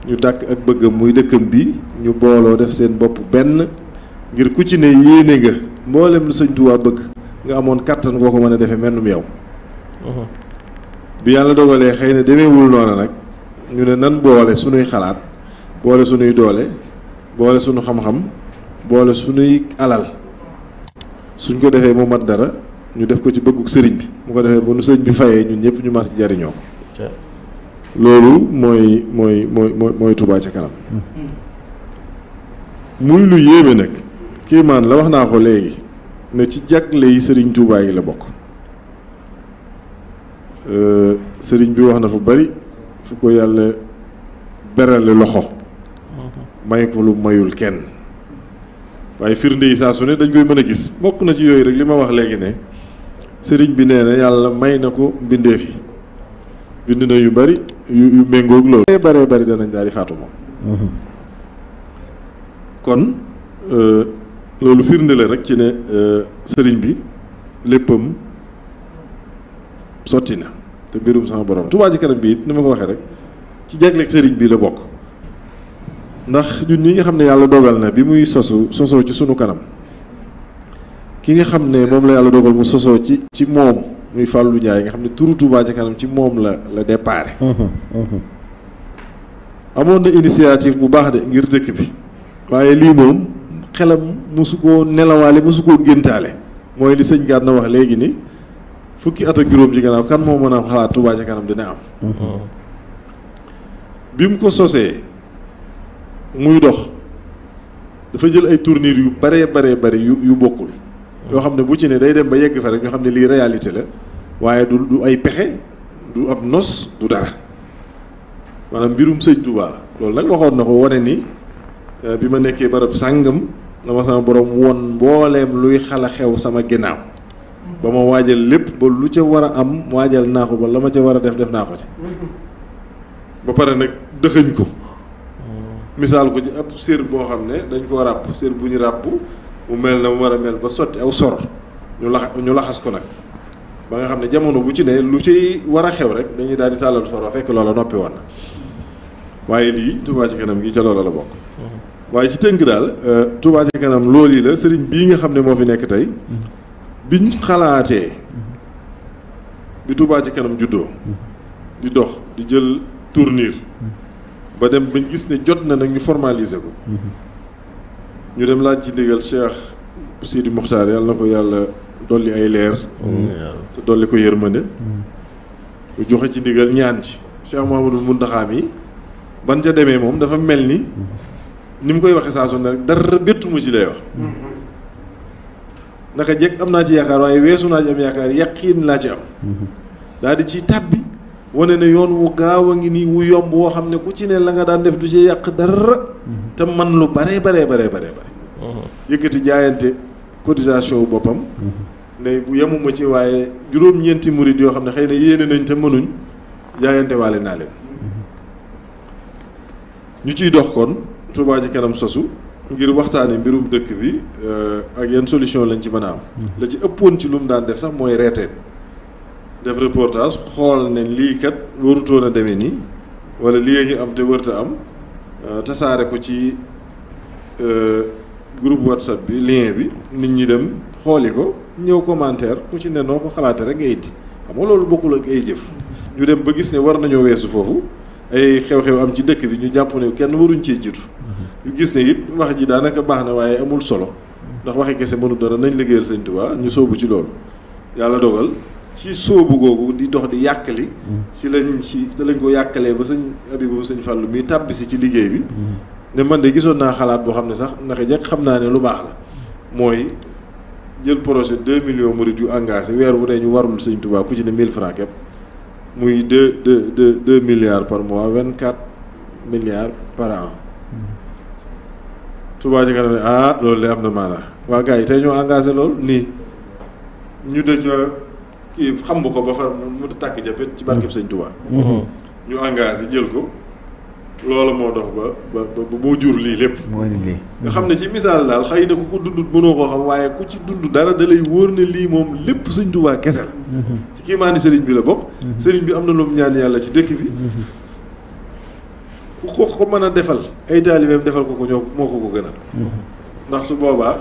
ñu dàkk ak bëggam muy dëkkam bi ñu booloo def seen bopp benn ngir ku ci ne yéene nga mboolem lu sëñ Tuubaa bëgg nga amoon kàttan koo ko mën a defee mennum yow bi yàlla dogalee xëy na demeewul noona nag ñu ne nan boole sunuy xalaat boole sunuy doole boole sunu xam-xam boole sunuy alal suñ ko defee mu mat dara ñu def ko ci bëgguk sëriñ bi mu ko defee bu nu sëriñ bi fayee ñun ñëpp ñu mas jariñoo ko loolu mooy Touba ca kanam muy lu yéeme nag kiimaan la wax naa ko léegi ne ci jagle yi sëriñ Touba yi la bokk sëriñ bi wax na fu bari fu ko yàlla berale loxo may ko lu mayul kenn waaye firnde yi saa su ne dañ koy mën a gis bokk na ci yooyu rek li ma wax léegi ne sëriñ bi nee na yàlla may na ko mbindeef yi bind na yu bari yu méngoog loolu baree bari danañ daal di faatu moom kon loolu firnde la rek ci ne sëriñ bi léppam sotti na te mbirum sama borom Touba ci kanam bi it ni ma ko waxee rek ci jagleeg sëriñ bi la bokk ndax ñun ñi nga xam ne yàlla dogal na bi muy sosoo ci sunu kanam ki nga xam ne moom la yàlla dogal mu sosoo ci moom muy Fallou Ndiaye nga xam ne turu Touba ci kanam ci moom la déparé amoon na initiative bu baax de ngir dëkk bi waaye lii moom xelam mosu koo nelawaale mosu koo géntaale mooy li sëñ Gana wax léegi ni fukki at ak juróom ci gannaaw kan moo mën a xalaat Touba ci kanam dina am bi mu ko sosee muy dox dafa jël ay tournure yu bare yu bokkul yoo xam ne bu ci ne day dem ba yegg fa rek ñoo xam ne lii réalité la waaye du ay pexe du ab nos du dara maanaam mbirum sëñ Touba la loolu nag waxoon na ko wane ni bi ma nekkee barab sàngam dama sama borom won mbooleem luy xala xew sama ginnaaw ba ma waajal lépp ba lu ca war a am waajal naa ko ba la ma ca war a def naa ko ci ba pare nag dëxëñ ko misaal ko ci ab sér boo xam ne dañ koo ràpp sér bu ñu ràpp mu mel na mu war a mel ba sotti aw sor ñu laxas ko nag ba nga xam ne jamono bu ci ne lu ci war a xew rek dañuy daal di tàllal sor fekk loola noppi woon na waaye lii Touba ci kanam gi ca loola la bokk waaye ci tënk daal Touba ci kanam loolu yi la sëriñ bii nga xam ne moo fi nekk tey biñ xalaatee bi Touba ci kanam juddoo di dox di jël tournure ba dem bañ gis ne jot na nag ñu formaliser ko ñu dem laaj ci ndigal Cheikh Sidi Mokhtar yàlla na ko yàlla dolli ay leer te dolli ko yërmande ñu joxe ci ndigal ñaan ci Cheikh Mouhamadou Mountakha mi ban ca demee moom dafa mel ni mu koy waxee saa su ne rek dara bettuma ci lay wax naka jekk am naa ci yaakaar waaye weesu naa ci am yaakaar yaqiin laa ci am daal di ci tàbbi wane ne yoon wu gaaw a ngi nii wu yomb woo xam ne ku ci ne la nga daan def du ci yàq dara te man lu bare yëkkati jaayante cotisation wu boppam ne bu yemuma ci waaye juróom-ñeenti murid yoo xam ne xëy na yéene nañ te mënuñ jaayante waale naa leen ñu ciy dox kon Touba ci kanam sosu ngir waxtaane mbirum dëkk bi ak yan solution lañ ci mën a am la ci ëppoon ci lu mu daan def sax mooy reeteet def reportage xool ne lii kat warutoon a demee nii wala lii ngi am te wërta am tasaare ko ci groupe WhatsApp bi lien bi nit ñi dem xooli ko ñëw commentaire ku ci ne noo ko xalaate rek nga indi xam nga loolu bokkul ak ay jëf ñu dem ba gis ne war nañoo weesu foofu ay xew-xew am ci dëkk bi ñu jàpp ne kenn waruñ cee jiitu ñu gis ne it wax ji daanaka baax na waaye amul solo ndax waxi kese mënu dara nañ liggéeyal Sëñ Tuubaa ñu sóobu ci loolu yàlla dogal ci sóobu googu di dox di yàkkali ci lañ ko yàkkalee ba sëñ Abibu sëñ Fàllu mi tàbbisi ci liggéey bi ne man de gisoon naa xalaat boo xam ne sax naka jekk xam naa ne lu baax la mooy jël projet 2 millions murid yu engagé weer wu ne ñu warul sëñ Tuubaa ku ci ne 1000 francs képp muy 2 milliards par mois 24 milliards par an Touba Ca Kanam ne loolu de am na maanaa waa gars yi tey ñoo engagé loolu nii ñu dëj kii xam ko ba far mu tàkk japet ci barkeb sëñ Touba ñu engagé jël ko loolu moo dox ba moo jur lii lépp nga xam ne ci misaal daal xëy na ku ko dund mënoo koo xam waaye ku ci dund dara da lay wóor ne lii moom lépp sëñ Touba kese la ci kii maa ni sëriñ bi la bokk sëriñ bi am na lu mu ñaan yàlla ci dëkk bi ku ko mën a defal ay taalibeem defal ko ñoo moo ko gënal ndax su boobaa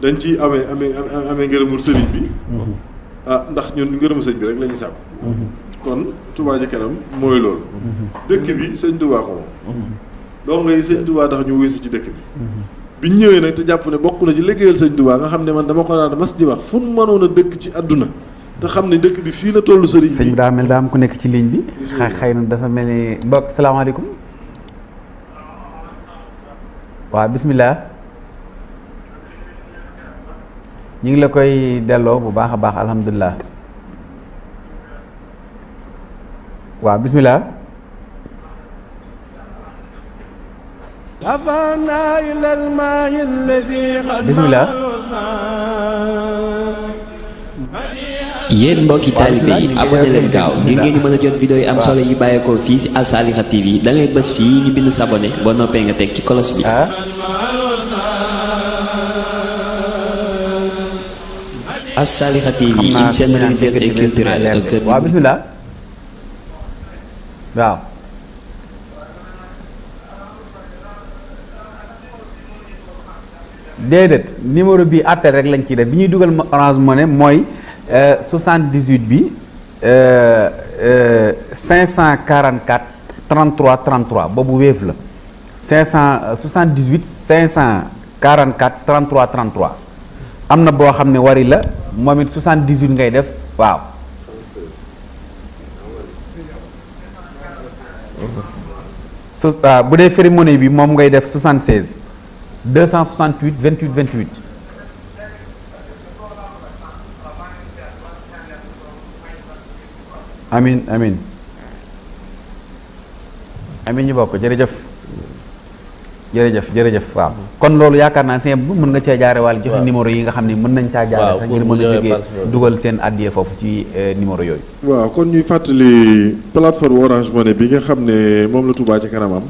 dañ ci amee ngërëmul sëriñ bi ndax ñun ngërëmul sëriñ bi rek la ñuy sàmm kon Touba Ca Kanam mooy loolu dëkk bi sëñ Touba ko moom donc ngay sëñ Touba tax ñu wisi ci dëkk bi biñ ñëwee nag te jàpp ne bokk na ci liggéeyal sëñ Touba nga xam ne man dama ko naan mas di wax fu mu mënoon a dëkk ci àdduna te xam ne dëkk bi fii la tollu sëriñ bi sëñ bi daa mel daa am ku nekk ci ligne bi xëy na dafa mel ni mbokk salaamaaleykum waaw bismillah ñu ngi la koy delloo bu baax a baax alhamdulilah waaw bismillah bismillah yéen mbokki taalibe yi abonné leen gaaw ngir ngeen ñu mën a jot vidéo yi am solo yi bàyyeekoo fii ci Al Saliha TV da ngay bës fii ñu bind s'abonné boo noppee nga teg ci kolos bi. Al Saliha TV une chaîne religieuse et culturelle. waaw bismillah waaw. déedéet numéro bi appel rek lañ ciy def bi ñuy dugal Orange Money mooy 78 bi 544 33 33 boobu Wave la 578 544 33 33 am na boo xam ne Wari la moom it 78 ngay def waaw. bu dee Free Money bi moom ngay def 76 268 28 28. amin amin amin ñu bokk jërëjëf jërëjëf waaw kon loolu yaakaar naa seen bu mën nga cee jaare wàll joxe numéro yi nga xam ne mën nañ caa jaare sax ngir mën a jógee dugal seen addiye foofu ci numéro yooyu waaw kon ñuy fàttali plateforme Orange Money bi nga xam ne moom la Touba Ca Kanam am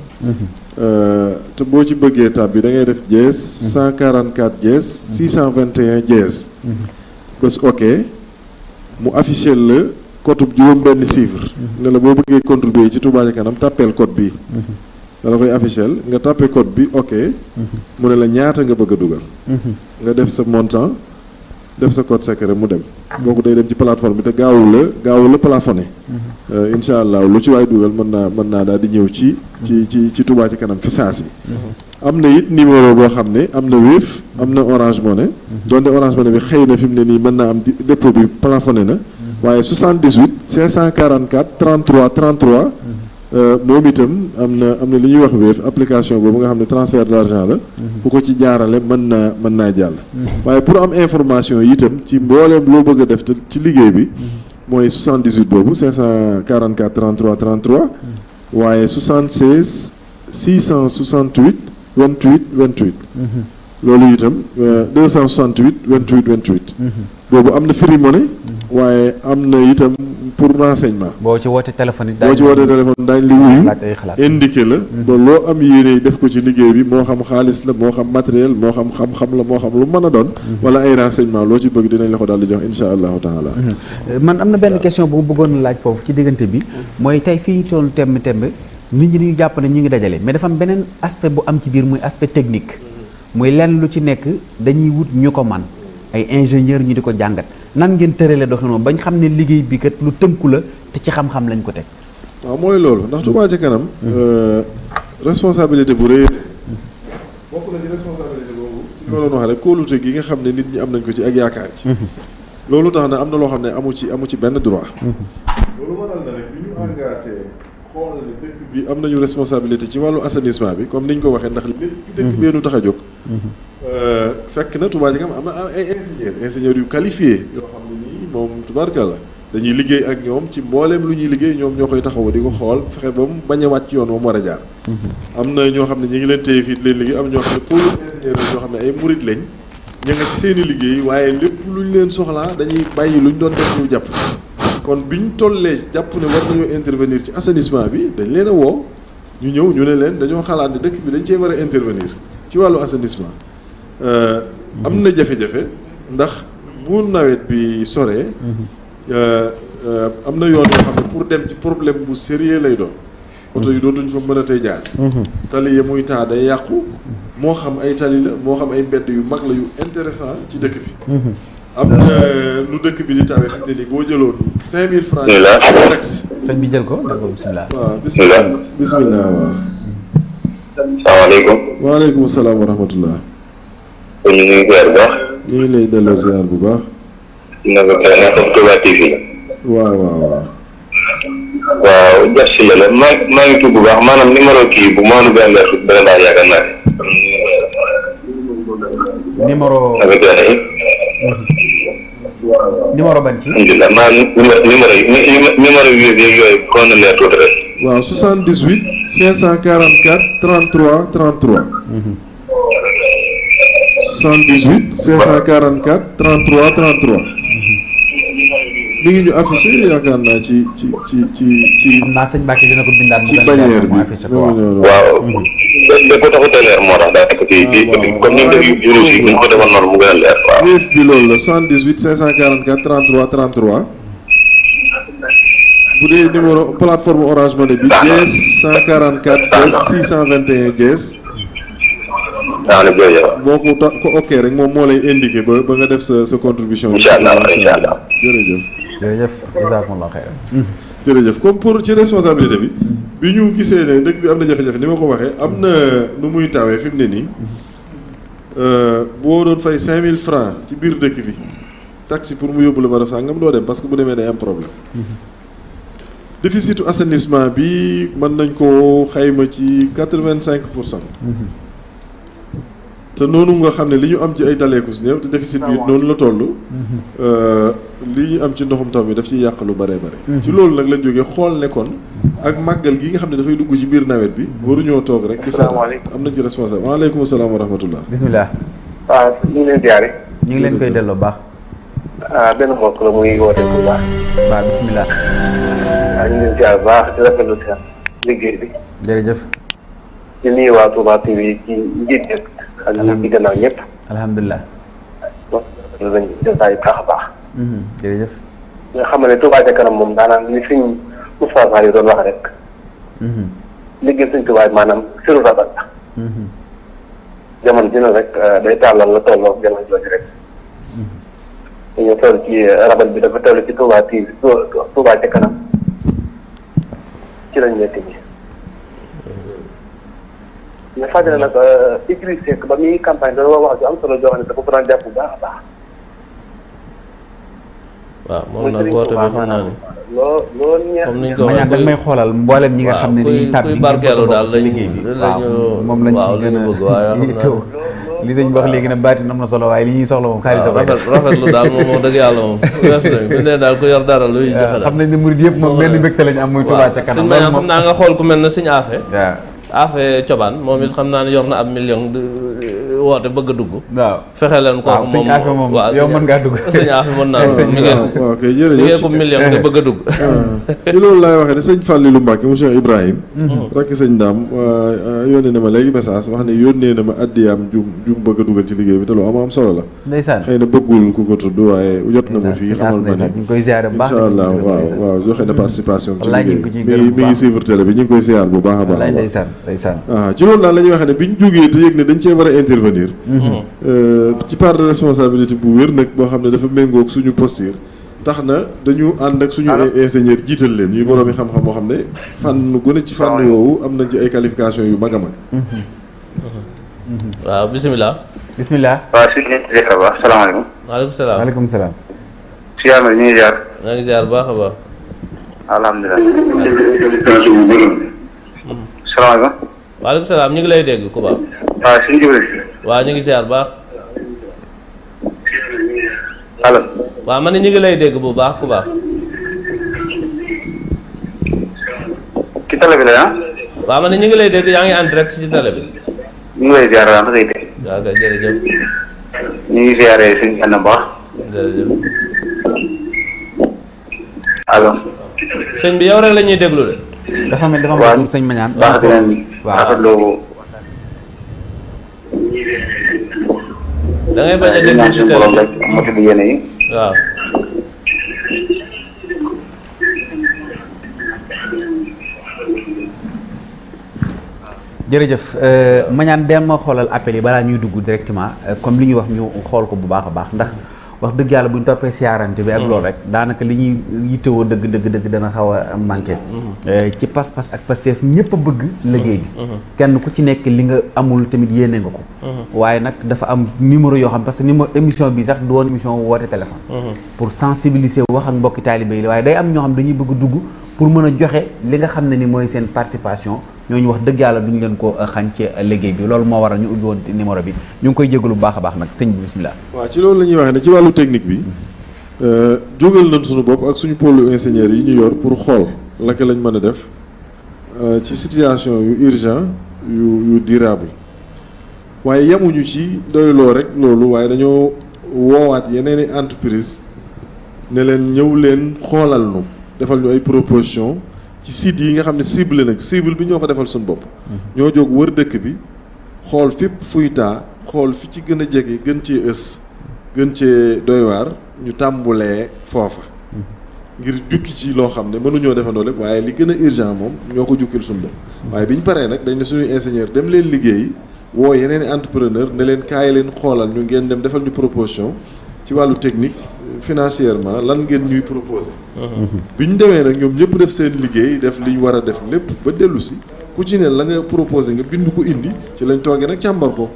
te boo ci bëggee tab bi da ngay def dièse 144 dièse 621 dièse bés ok mu affiché la code juróom benn chiffre ne la boo bëggee contribuer ci Touba Ca Kanam tàppeel code bi dala koy affiché nga tàppe code bi ok mu ne la ñaata nga bëgg a dugal nga def sa montant def sa code secret mu dem kooku day dem ci plateforme bi te gaawul la plafonné incha allah lu ci waay dugal mën naa daal di ñëw ci Touba Ca Kanam fi saasi am na it numéro boo xam ne am na Wave am na Orange Money donte Orange Money bi xëy na fi mu ne nii mën naa am dépôt bi plafonné na waaye 78 544 33 33 moom itam am na li ñuy wax Wave application boobu nga xam ne transfert d'argent la bu ko ci jaarale mën naa jàll waaye pour am information yi itam ci mbooleem loo bëgg a def te ci liggéey bi mooy 78 boobu 544 33 33 waaye 76 668 28 28 loolu itam 268 28 28 boobu am na Free Money waaye am na itam pour renseignement boo ci wootee téléphone yi daañ li wuyu indiqué la ba loo am yéene def ko ci liggéey bi moo xam xaalis la moo xam matériel moo xam xam-xam la moo xam lu mën a doon wala ay renseignement loo ci bëgg dinañ la ko daal di jox insha allahu taala man am na benn question bu ma bëggoon laaj foofu ci diggante bi mooy tey fii ñu toll temb nit ñi dañu jàpp ne ñu ngi dajale mais dafa am beneen aspect bu am ci biir muy aspect technique muy lenn lu ci nekk dañuy wut ñu ko man ay ingénieur ñu di ko jàngat nan ngeen tërale doxinoo bañ xam ne liggéey bi kat lu tënku la te ci xam-xam lañ ko teg waaw mooy loolu ndax Touba Ca Kanam responsabilité bu rëy bokk na ci responsabilité boobu ci ko doon wax rek kóolute gi nga xam ne nit ñi am nañ ko ci ak yaakaar ci loolu tax na am na loo xam ne amu ci benn droit. loolu waral na rek bi ñu engagé xool ne dëkk bi am nañu responsabilité ci wàllu assainissement bi comme ni ñu ko waxee ndax lépp dëkk bee nu tax a jóg. fekk na Touba Ca Kanam am na ay ingénieurs yu qualifiés yoo xam ne nii moom tubaarkalla dañuy liggéey ak ñoom ci mbooleem lu ñuy liggéey ñoom ñoo koy taxaw di ko xool fexe ba mu bañ a wàcc yoon moom war a jaar. am na ñoo xam ne ñu ngi leen téye fii leen liggéey am ñoo xam ne pour ingénieurs yoo xam ne ay murit lañ ña nga ci seen i liggéey waaye lépp luñ leen soxlaa dañuy bàyyi luñ doon def ñu jàpp. kon biñ tollee jàpp ne war nañoo intervenir ci assainissement bi dañ leen a woo ñu ñëw ñu ne leen dañoo xalaat ne dëkk bi dañ cee war a intervenir ci wàllu assainissement. am na jafe-jafe ndax bu nawet bi soree am na yoon yoo xam ne pour dem ci problème bu sérieux lay doon oto yi dootuñ fa mën a tey jaar tali ya muy taa day yàqu moo xam ay tali la moo xam ay mbedd yu mag la yu intéressant ci dëkk bi am na lu dëkk bi di tawee xam ne ni boo jëloon 5000 francs taxi sëñ bi jël ko def ko bisimilah. waaw bisimilah waaw salaamaaleykum. waaleykum salaam wa rahmatullah ñu ngi ziar bu baax. ñu ngi lay delloo ziar bu baax. naka la Touba TV. waaw. waaw jas si la maa ngi tudd bu baax maanaam numéro kii bu maanu benn benn daal yaakaar naa ne. numéro. naka tey. numéro ban ci. alhamdulilah maa numéro yooyu ko na leer tuuti rek. waaw 78 544 33 33. 78 544 33 33. mi ngi ñu affiché yaakaar naa ci. xam naa sëñ Mbacke dina ko bindaat mu ci gën a bannière leer bi mu affiché ko waaw. waaw. da ko taxut a leer moo tax daa nekk ci comme ni nga ko juru si bu ñu ko defoon noonu mu gën a leer waaw. wéef bi loolu la 78 544 33 33. bu dee numéro plateforme Orange Money bi Dièse 144 Dièse 621 Dièse. boo ko ok rek moom moo lay indiqué ba nga def sa contribution. incha allah jërëjëf jazakumullah xayran. jërëjëf comme pour ci responsabilité bi ñu gisee ne dëkk bi am na jafe-jafe ni ma ko waxee am na nu muy tawee fi mu ne nii boo doon fay 5000 francs ci biir dëkk bi taxi pour mu yóbbu la barab sàngam doo dem parce que bu demee day am problème. déficitu assainissement bi mën nañ koo xayma ci 85%. te noonu nga xam ne li ñu am ci ay taleekus néew te déficit bi noonu la toll. li ñu am ci ndoxum taw mi daf ciy yàq lu bare bare. ci loolu nag lañ jógee xool ne kon ak màggal gi nga xam ne dafay dugg ci biir nawet bi waruñoo toog rek. di seetaan am nañ ci responsable waaleykum salaam wa rahmatullah. bisimilah. waaw ñu ngi leen ziare. ñu ngi leen koy delloo baax. benn mbokk la muy woote bu baax. waaw bisimilah. waaw ñu ngi leen ziare bu baax di rafetlu seen liggéey bi. jërëjëf. di nuyu waa Touba TV ci njiit ñëpp. ak ñi ci gannaaw ñëpp. alhamdulilah. bon dañu jotaay baax a baax. jërëjëf. nga xam ne Touba Ca Kanam moom daanaka li sëñ Moustapha Fall yi doon wax rek. liggéey sëñ Touba maanaam siru rabat la. jamono dina rek day tàllal la tolloo jamono jooju rek. dañoo toll ci rabat bi dafa toll ci Touba TV Touba Ca Kanam ci lañ nekk nii. mais fàttali nag Idriss Seck ba muy campagne dafa wax ju am solo joo xam ne dafa ko daan jàpp bu baax a baax. waaw moom nag woote bi xam naa ni loolu ñeex comme niñ ko ma ñaan dag may xoolal mboolem ñi nga xam ne dañuy tàbbi kuy barkeelu daal ci liggéey bi waaw moom lañ ci gën a taw li sëñ bi wax léegi nag baatin am na solo waaye li ñuy soxla moom xaalis rafetlu daal moom dëgg yàlla moom weesu nañ fi ne daal ku yor dara luy joxe xam nañ ne murid yëpp moom benn mbégte lañ am muy Touba Ca Kanam loolu moom xam naa nga xool ku mel ne sëñ Afe waaw Afe Cobaan moom it xam naa ne yor na ab million woote bëgg a dugg waaw fexe leen ko moom sëñ Afe moom yow mën ngaa dugg sëñ Afe mën naa mi ngeen waaw kay jërëjëf ko million nga bëgg a dugg ci loolu laay waxee ne sëñ Fallilou Mbacke mu Cheikh Ibrahim rakk sëñ Daam yónnee na ma léegi message wax ne yónnee na ma addiyaam jum bëgg a dugal ci liggéey bi te lu am solo la ndeysaan xëy na bëggul ku ko tudd waaye jot na ma fii xamal ma ne ñu ngi koy ziare bu baax incha allah waaw joxe na participation ci wallaay ñu ngi ko ciy gërëm bu mi ngi baax suivre télé bi ñu ngi koy ziar bu baax a baax ndeysaan ndeysaan waaw ci loolu daal la ñuy waxee ne bi ñu jógee te yëg ne dañ cee war a intervenir ci part de responsabilité bu wér nag boo xam ne dafa méngoog suñu posture tax na dañu ànd ak suñu ingénieur jiital leen ñuy boroomi xam-xam moo xam ne fànn gën a ci fànn woowu am nañ ci ay qualification yu mag a mag waaw bisimilah bisimilah waaw si ñu ziar bu baax salaamaaleykum. waaleykum salaam waaleykum salaam siyaar na ñu ngi jaar. maa ngi ziar baax a baax. alhamdulilah. salaamaaleykum. waaleykum salaam ñu ngi lay dégg ku baax. waaw sëñ Jibril. waaw ñu ngi ziar baax. allo. waaw man ñu ngi lay dégg bu baax ku baax. ci télé bi la ah. waaw man ñu ngi lay dégg yaa ngi en direct ci télé bi. ñu ngi lay ziar daal ngay dégg. waaw kay jërëjëf. ñu ngi ziaree suñu ànd baax. jërëjëf. allo. sëñ bi yow rek la ñuy déglu de. dafa mel dafa waaw mel sëñ Mañaan. baax dinañ. waaw rafetlu. da ngay bañ a déglu ci télé bi rek motul yéene yi. waaw. jërëjëf Mañaan dem ma xoolal appel yi balaa ñuy dugg directement comme li ñuy wax ñu xool ko bu baax a baax ndax wax dëgg yàlla bu ñu toppee siyaarante bi ak loolu rek daanaka li ñuy yittewoo dëgg dana xaw a manqué ci pas-pas ak pasteef ñëpp a bëgg liggéey bi kenn ku ci nekk li nga amul tamit yéene nga ko waaye nag dafa am numéro yoo xam parce que numéro émission bi sax du woon émission woote téléphone pour sensibiliser wax ak mbokki taalibe yi waaye day am ñoo xam dañuy bëgg dugg pour mën a joxe li nga xam ne ni mooy seen participation ñooñu wax dëgg yàlla duñ leen ko xañ ci liggéey bi loolu moo waral ñu ubbi woon numéro bi ñu ngi koy jégalu bu baax a baax nag sëñ bi bismillah. waaw ci loolu la ñuy waxee ne ci wàllu technique bi jógal nañ suñu bopp ak suñu pôle ingénieur yi ñu yor pour xool laka lañ mën a def ci situation yu urgent yu durable waaye yemuñu ci doyloo rek loolu waaye dañoo woowaat yeneen i entreprise ne leen ñëw leen xoolal nu defal ñu ay proposition ci site yi nga xam ne cible nañ cible bi ñoo ko defal suñu bopp ñoo jóg wër dëkk bi xool fépp fuy taa xool fi ci gën a jege gën cee ës gën cee doy waar ñu tàmbulee foofa ngir jukki ci loo xam ne mënuñoo defandoo lépp waaye li gën a urgent moom ñoo ko jukkil suñu bopp waaye bi ñu paree nag dañ ne suñuy ingénieur dem leen liggéey woo yeneen i entrepreneur ne leen kaay leen xoolal ñu ngeen dem defal ñu proposition ci wàllu technique financièrement lan ngeen ñuy proposé bi ñu demee nag ñoom ñëpp def seen liggéey def li ñu war a def lépp ba dellu si ku ci ne la nga proposé nga bind ko indi ci lañ toogee nag càmbar ko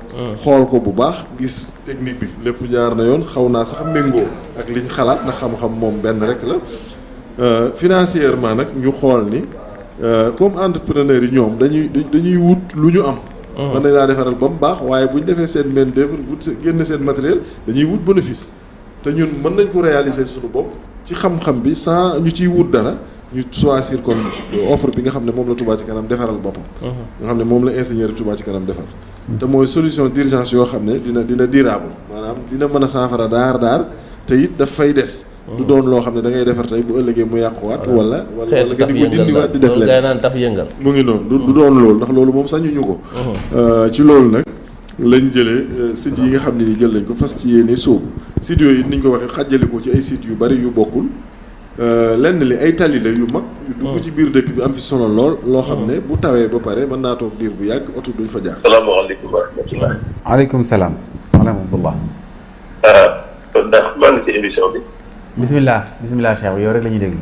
xool ko bu baax gis technique bi lépp jaar na yoon xaw naa sax méngoo ak liñ xalaat ndax xam-xam moom benn rek la financièrement nag ñu xool ni comme entrepreneur yi ñoom dañuy wut lu ñu am mën nañ laa defaral ba mu baax waaye bu ñu defee seen main d'œuvre wut génn seen matériel dañuy wut bénéfice te ñun mën nañ ko réaliser suñu bopp ci xam-xam bi sans ñu ciy wut dara ñu choisir comme offre bi nga xam ne moom la Touba ci kanam defaral boppam nga xam ne moom la ingénieur Touba ci kanam defar te mooy solution d'urgence yoo xam ne dina durable maanaam dina mën a saafara daar te it daf fay des du doon loo xam ne da ngay defar tey bu ëllëgee mu yàquwaat wala nga di ko dindiwaat di def leen naan taf yëngal mu ngi noonu du doon loolu ndax loolu moom sañuñu ko ci loolu nag lañ jëlee sites yi nga xam ne ni jël nañ ko fas ci yéene sóobu sites yooyu niñ ko waxee xàjjale ko ci ay sites yu bari yu bokkul lenn li ay tali la yu mag yu dugg ci biir dëkk bi am fi solo lool loo xam ne bu tawee ba pare mën naa toog diir bu yàgg oto duñ fa jaar. salaamaaleykum wa rahmatulah. aleykum salaam wa rahmatullah. ndax maa ngi ci émission bi. bismillah Cheikh yow rek la ñuy déglu.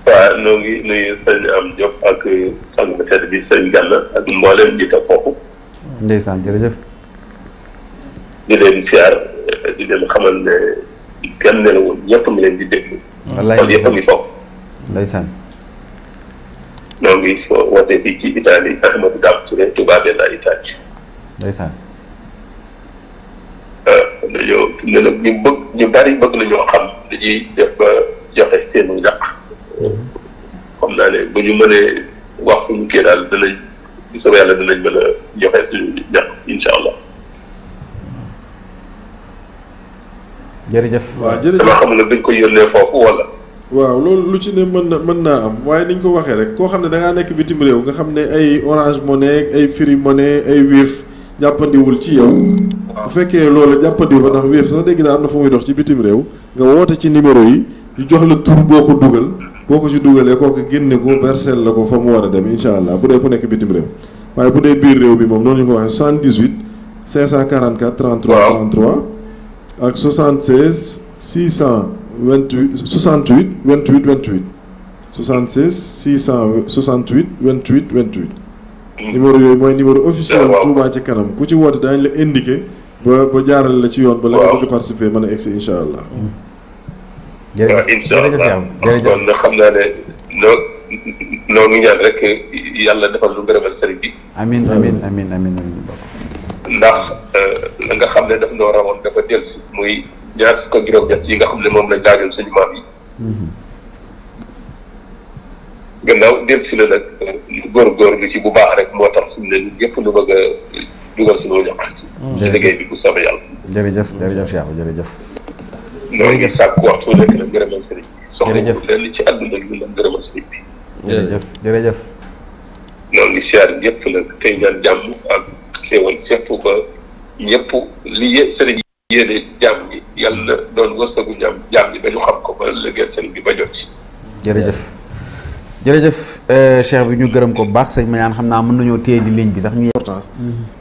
waaw ñoo ngi nuyu sëñ Am Diop ak sang tedd bi sëñ Gana ak mboolem jiite foofu. ndeysaan jërëjëf. di leen siyaar di leen xamal ne kenn nelawul ñëpp ngi leen di déglu. wallaay kon yëpp a ngi foofu. ndeysaan. ñoo ngi woote fii ci Italie Ahmadou Dame Touré Touba Bella Italie. ndeysaan. dañoo ne nag ñu bari bëgg nañoo xam dañuy def ba joxe seenu ñàkk. xam naa ne bu ñu mënee wax suñu kii daal danañ bu soobee yàlla danañ mën a joxe suñu ñàkk incha allah. jërëjëf. waaw jërëjëf dama xam ne dañ koy yónnee foofu wala. waaw loolu lu ci ne mën naa am waaye niñ ko waxee rek koo xam ne da ngaa nekk bitim réew nga xam ne ay Orange Money ay Free Money ay Wave jàppandiwul ci yow. bu fekkee loolu jàppandiwul fa ndax Wave sax dégg naa am na fu muy dox ci bitim réew nga woote ci numéro yi ñu jox la tur boo ko dugal boo ko ci dugalee kooku génne ko versel la ko fa mu war a dem incha allah bu dee ku nekk bitim réew waaye bu dee biir réew bi moom noonu ñu ko waxee 78 544 33 33 ak 76 628 68 28 28 76 668 28 28. numéro yooyu mooy numéro officiel Touba ci kanam ku ci woote daañu la indiqué ba jaarale la ci yoon ba la nga bëgg participer mën a egsi incha allah. jërëjëf incha jërëjëf allah jërëjëf kon nag xam naa ne noo ngi ñaan rek yàlla defal lu ngërëmal sëriñ bi. amiin amiin amiin amiin ndax la nga xam ne daf noo rawoon dafa dellusi muy ñaar fukk ak juróom-ñett yi nga xam ne moom lañ laajoon suñu maam yi. gannaaw dellusi la nag góorgóorlu ci bu baax rek moo tax suñu ne ñun ñëpp lu bëgg a dugal suñu ñaq ci liggéey bi bu soobee yàlla. jërëjëf jërëjëf Cheikh jërëjëf. noo ngi sàkk waxtu nekk la ngërëmal sëriñ bi. jërëjëf soxla leen ci àdduna bi la ngërëmal sëriñ bi. jërëjëf jërëjëf. ñoo ngi siyaar ñëpp la tey ñaan jàmm ak xéewal surtout ba ñëpp li sëriñ yéene jàmm ñi yàlla doon wërsëgu jàmm ñi ba ñu xam ko ba liggéey sëriñ bi ba jot ci. jërëjëf jërëjëf Cheikh bi ñu gërëm ko bu baax sëñ Mañaan xam naa mën nañoo téye di ligne bi sax ñu. importance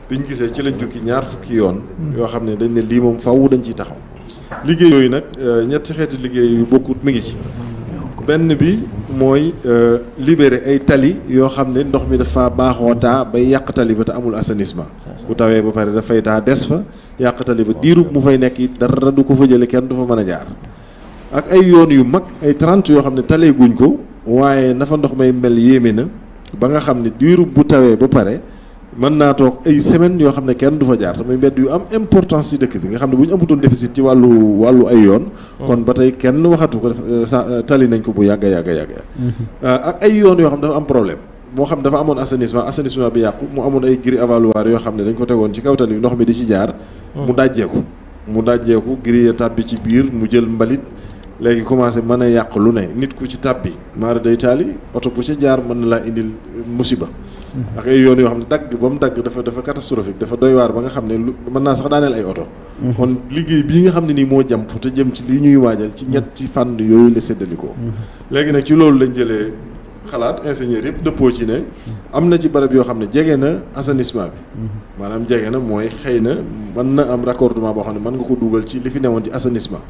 bi ñu gisee ci lañ jukki ñaar fukki yoon yoo xam ne dañ ne lii moom faaw dañ ciy taxaw liggéey yooyu nag ñetti xeeti liggéey yu bokkut mi ngi ci benn bi mooy libérer ay tali yoo xam ne ndox mi dafa baaxoo taa bay yàq tali ba te amul assainissement bu tawee ba pare dafay taa des fa yàq tali ba diirub mu fay nekk it dara du ko fa jële kenn du fa mën a jaar ak ay yoon yu mag ay 30 yoo xam ne talee guñ ko waaye na fa ndox may mel yéeme na ba nga xam ne diirub bu tawee ba pare mën naa toog ay semaines yoo xam ne kenn du fa jaar te muy mbedd yu am importance ci dëkk bi nga xam ne bu ñu amutoon déficit ci wàllu ay yoon. kon ba tey kenn waxatu ko tali nañ ko bu yàgg ak ay yoon yoo xam ne dafa am problème moo xam dafa amoon assainissement bi yàqu mu amoon ay grilles avaloirs yoo xam ne dañ ko tegoon ci kaw tali bi ndox mi di ci jaar. mu dajjeeku grille ya tàbbi ci biir mu jël mbalit. léegi commencé mën a yàq lu ne nit ku ci tàbbi maara day taali oto bu ca jaar mën na laa indil musiba. ak ay yoon yoo xam ne dagg ba mu dagg dafa catastrophique dafa doy waar ba nga xam ne lu mën naa sax daaneel ay oto. kon liggéey bii nga xam ne nii moo jàmp te jëm ci li ñuy waajal ci ñetti fànn yooyu la séddalikoo. léegi nag ci loolu lañ jëlee xalaat ingénieur yëpp dëppoo ci ne am na ci barab yoo xam ne jege na assainissement bi. maanaam jege na mooy xëy na mën na am raccordement boo xam ne mën nga ko dugal ci li fi newoon ci assainissement.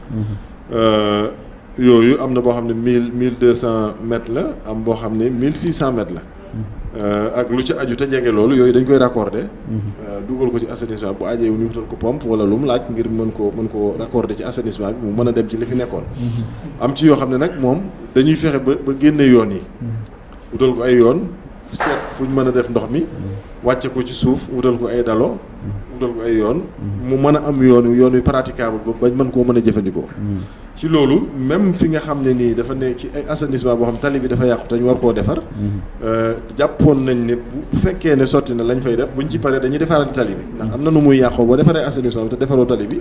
yooyu am na boo xam ne 1200 mètres la am boo xam ne 1600 mètres la. ak lu ci aju te jege loolu yooyu dañ koy raccorder. dugal ko ci assainissement bu ajee wu ñu wutal ko pompe wala lu mu laaj ngir mën koo raccorder ci assainissement bi mu mën a dem ci li fi nekkoon. am ci yoo xam ne nag moom dañuy fexe ba génne yoon yi. wutal ko ay yoon seet fu ñu mën a def ndox mi. wàcce ko ci suuf wutal ko ay dalo. wutal ko ay yoon. mu mën a am yoon wi praticable ba bañ mën koo mën a jëfandikoo. ci loolu même fi nga xam ne nii dafa ne ci ay assainissement boo xam tali bi dafa yàqu te ñu war koo defar. jàppoon nañ ne bu fekkee ne sotti na lañ fay def buñ ci paree dañuy defaraat tali bi ndax am na nu muy yàqoo boo defaree assainissement bi te defaroo tali bi.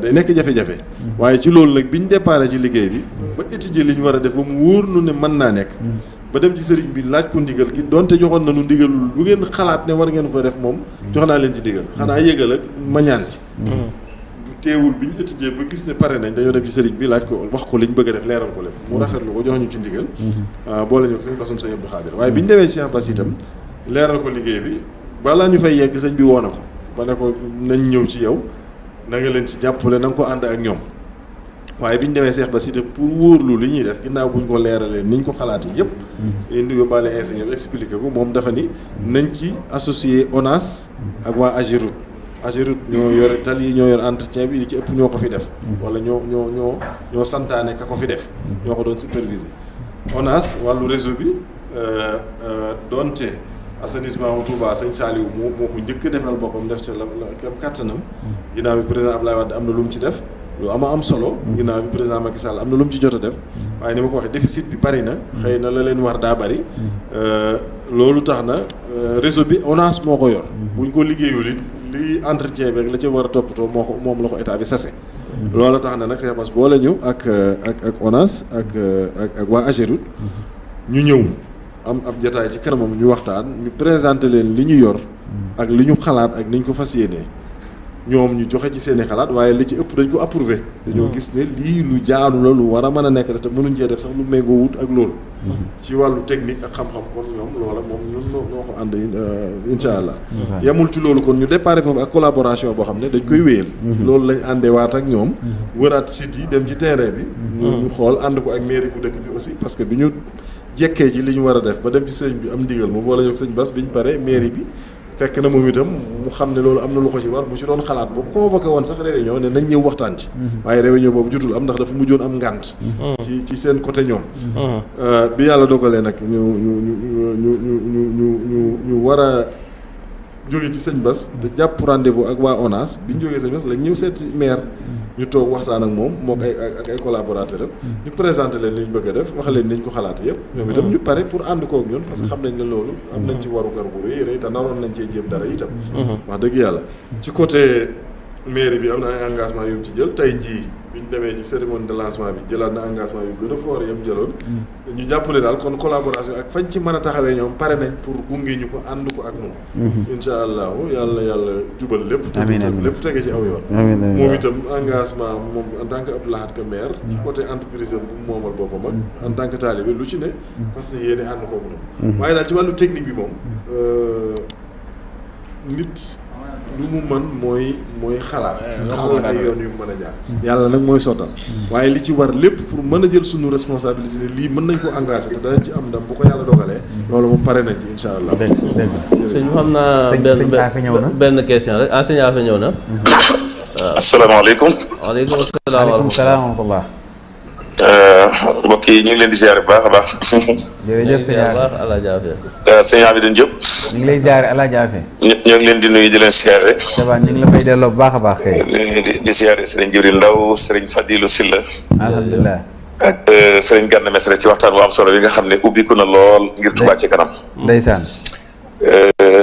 day nekk jafe-jafe. waaye ci loolu nag biñ déparé ci liggéey bi. ba étudier li ñu war a def ba mu wóor nu ne mën naa nekk. ba dem ci sëriñ bi laaj ko ndigal gi donte joxoon nañu ndigal lu ngeen xalaat ne war ngeen ko def moom. jox naa leen ci ndigal xanaa yëgal ak ma ñaan ci. teewul bi ñu étudier ba gis ne pare nañ dañoo dem ci sëriñ bi laaj ko wax ko li ñu bëgg a def leeral ko lépp mu rafetlu ko jox ñu ci ndigal. boole ñu ko sëñ Bassum sëñ Abdou Khadir waaye bi ñu demee Cheikh Bass itam leeral ko liggéey bi balaa ñu fay yegg sëñ bi woo na ko ba ne ko nañ ñëw ci yow na nga leen ci jàppale na nga ko ànd ak ñoom waaye bi ñu demee Cheikh Bass itam pour wóorlu li ñuy def ginnaaw bu ñu ko leeralee ni ñu ko xalaatee yëpp. indi yóbbaale ingénieur expliqué ko moom dafa ni nañ ci associé ONAS ak waa Ageroute ñoo yore tali yi ñoo yor entretien bi li ci ëpp ñoo ko fi def. wala ñoo santaane ka ko fi def. ñoo ko doon superviser. ONAS wàllu réseau bi doonte assainissement wu Touba sëñ Saliou moo ko njëkk defal boppam def ca la kattanam. ginnaaw bi président Abdoulaye Wade am na lu mu ci def lu am solo. ginnaaw bi président Macky Sall am na lu mu ci jot a def. waaye ni ma ko waxee déficit bi bari na. xëy na la leen war daa bari. loolu tax na réseau bi ONAS moo ko yor. buñ ko liggéeyul it li entretien bi ak la ca war a toppatoo moom la ko état bi sase. loolu tax na nag Cheikh Bass boole ñu ak ONAS ak waa Ageroute. ñu ñëw am ab jataay ci kanamam ñu waxtaan ñu présenté leen li ñu yor. ak li ñu xalaat ak ni ñu ko fas yéenee. ñoom ñu joxe ci seen i xalaat waaye li ci ëpp dañ ko approuvé. dañoo gis ne lii lu jaanu la lu war a mën a nekk te mënuñ cee def sax lu méngoo wut ak loolu. ci wàllu technique ak xam-xam kon ñoom loola moom ñun noo ko ànd incha allah. yemul ci loolu kon ñu déparé foofu ak collaboration boo xam ne dañ koy wéyal. loolu lañ àndee waat ak ñoom. wëraat site yi dem ci terrain bi. ñu xool ànd ko ak mairie bu dëkk bi aussi parce que bi ñu jekkee ci li ñu war a def ba dem ci sëñ bi am ndigal moom wala ñoo sëñ Bass bi ñu paree mairie bi. fekk na moom itam mu xam ne loolu am na lu ko ci war bu ci doon xalaat boo convoqué woon sax réunion ne nañ ñëw waxtaan ci waaye réunion boobu jotul am ndax dafa mujjoon am ngànt ci seen côté ñoom bi yàlla dogalee nag ñu war a jóge ci sëñ Bass te jàpp rendez-vous ak waa ONAS bi ñu jógee sëñ Bass lañ ñëw seeti maire ñu toog waxtaan ak moom moo ak ay collaborateur am ñu présenté leen li ñu bëgg a def wax leen ni ñu ko xalaat yëpp ñoom itam ñu pare pour ànd kook ñun parce que xam nañ ne loolu am nañ ci waru gar bu rëy te naroon nañ cee jéem dara itam wax dëgg yàlla ci côté mairie bi am na ay engagement yu mu ci jël tey jii bi ñu demee ci cérémonie de lancement bi jëlaat na engagement yu gën a fort yam jëloon ñu jàppale daal kon collaboration ak fañ ci mën a taxawee ñoom pare nañ pour gunge ñu ko ànd ko ak ñun insha allahu yàlla jubal lépp lépp tege ci aw yoon moom itam engagement moom en tant que Abdou Lahad Ka maire ci côté entreprise bu moomal boppam ak en tant que talibé lu ci ne parce que yéene ànd kook ñun waaye daal ci wàllu technique bi moom nit lu mu mën mooy xalaat ay yoon yu mën a jaar yàlla nag mooy sottal waaye li ci war lépp pour mën a jël sunu responsabilité ne lii mën nañ ko engagé te danañ ci am ndam bu ko yàlla dogalee loolu moom pare nañ ci insha allah sëñ xam naa benn question rek sëñ Afe ñëw na waaw asalaamaaleykum waaleykum salaam wa rahmatullah mbokk yi ñu ngi leen di ziare bu baax a baax. jërëjëf sëñ sëñ Abidou Diop. ñu ngi lay ziare El Hadj Afe. ñoo ngi leen di nuyu di leen ziare. tabaar ñu ngi la fay delloo bu baax a baax kay. di ziare sëriñ Jibril Ndaw sëriñ Fadilou Silla. alhamdulilah. ak sëriñ Gana Messere ci waxtaan bu am solo bi nga xam ne ubbiku na lool ngir Touba ci kanam. ndeysaan.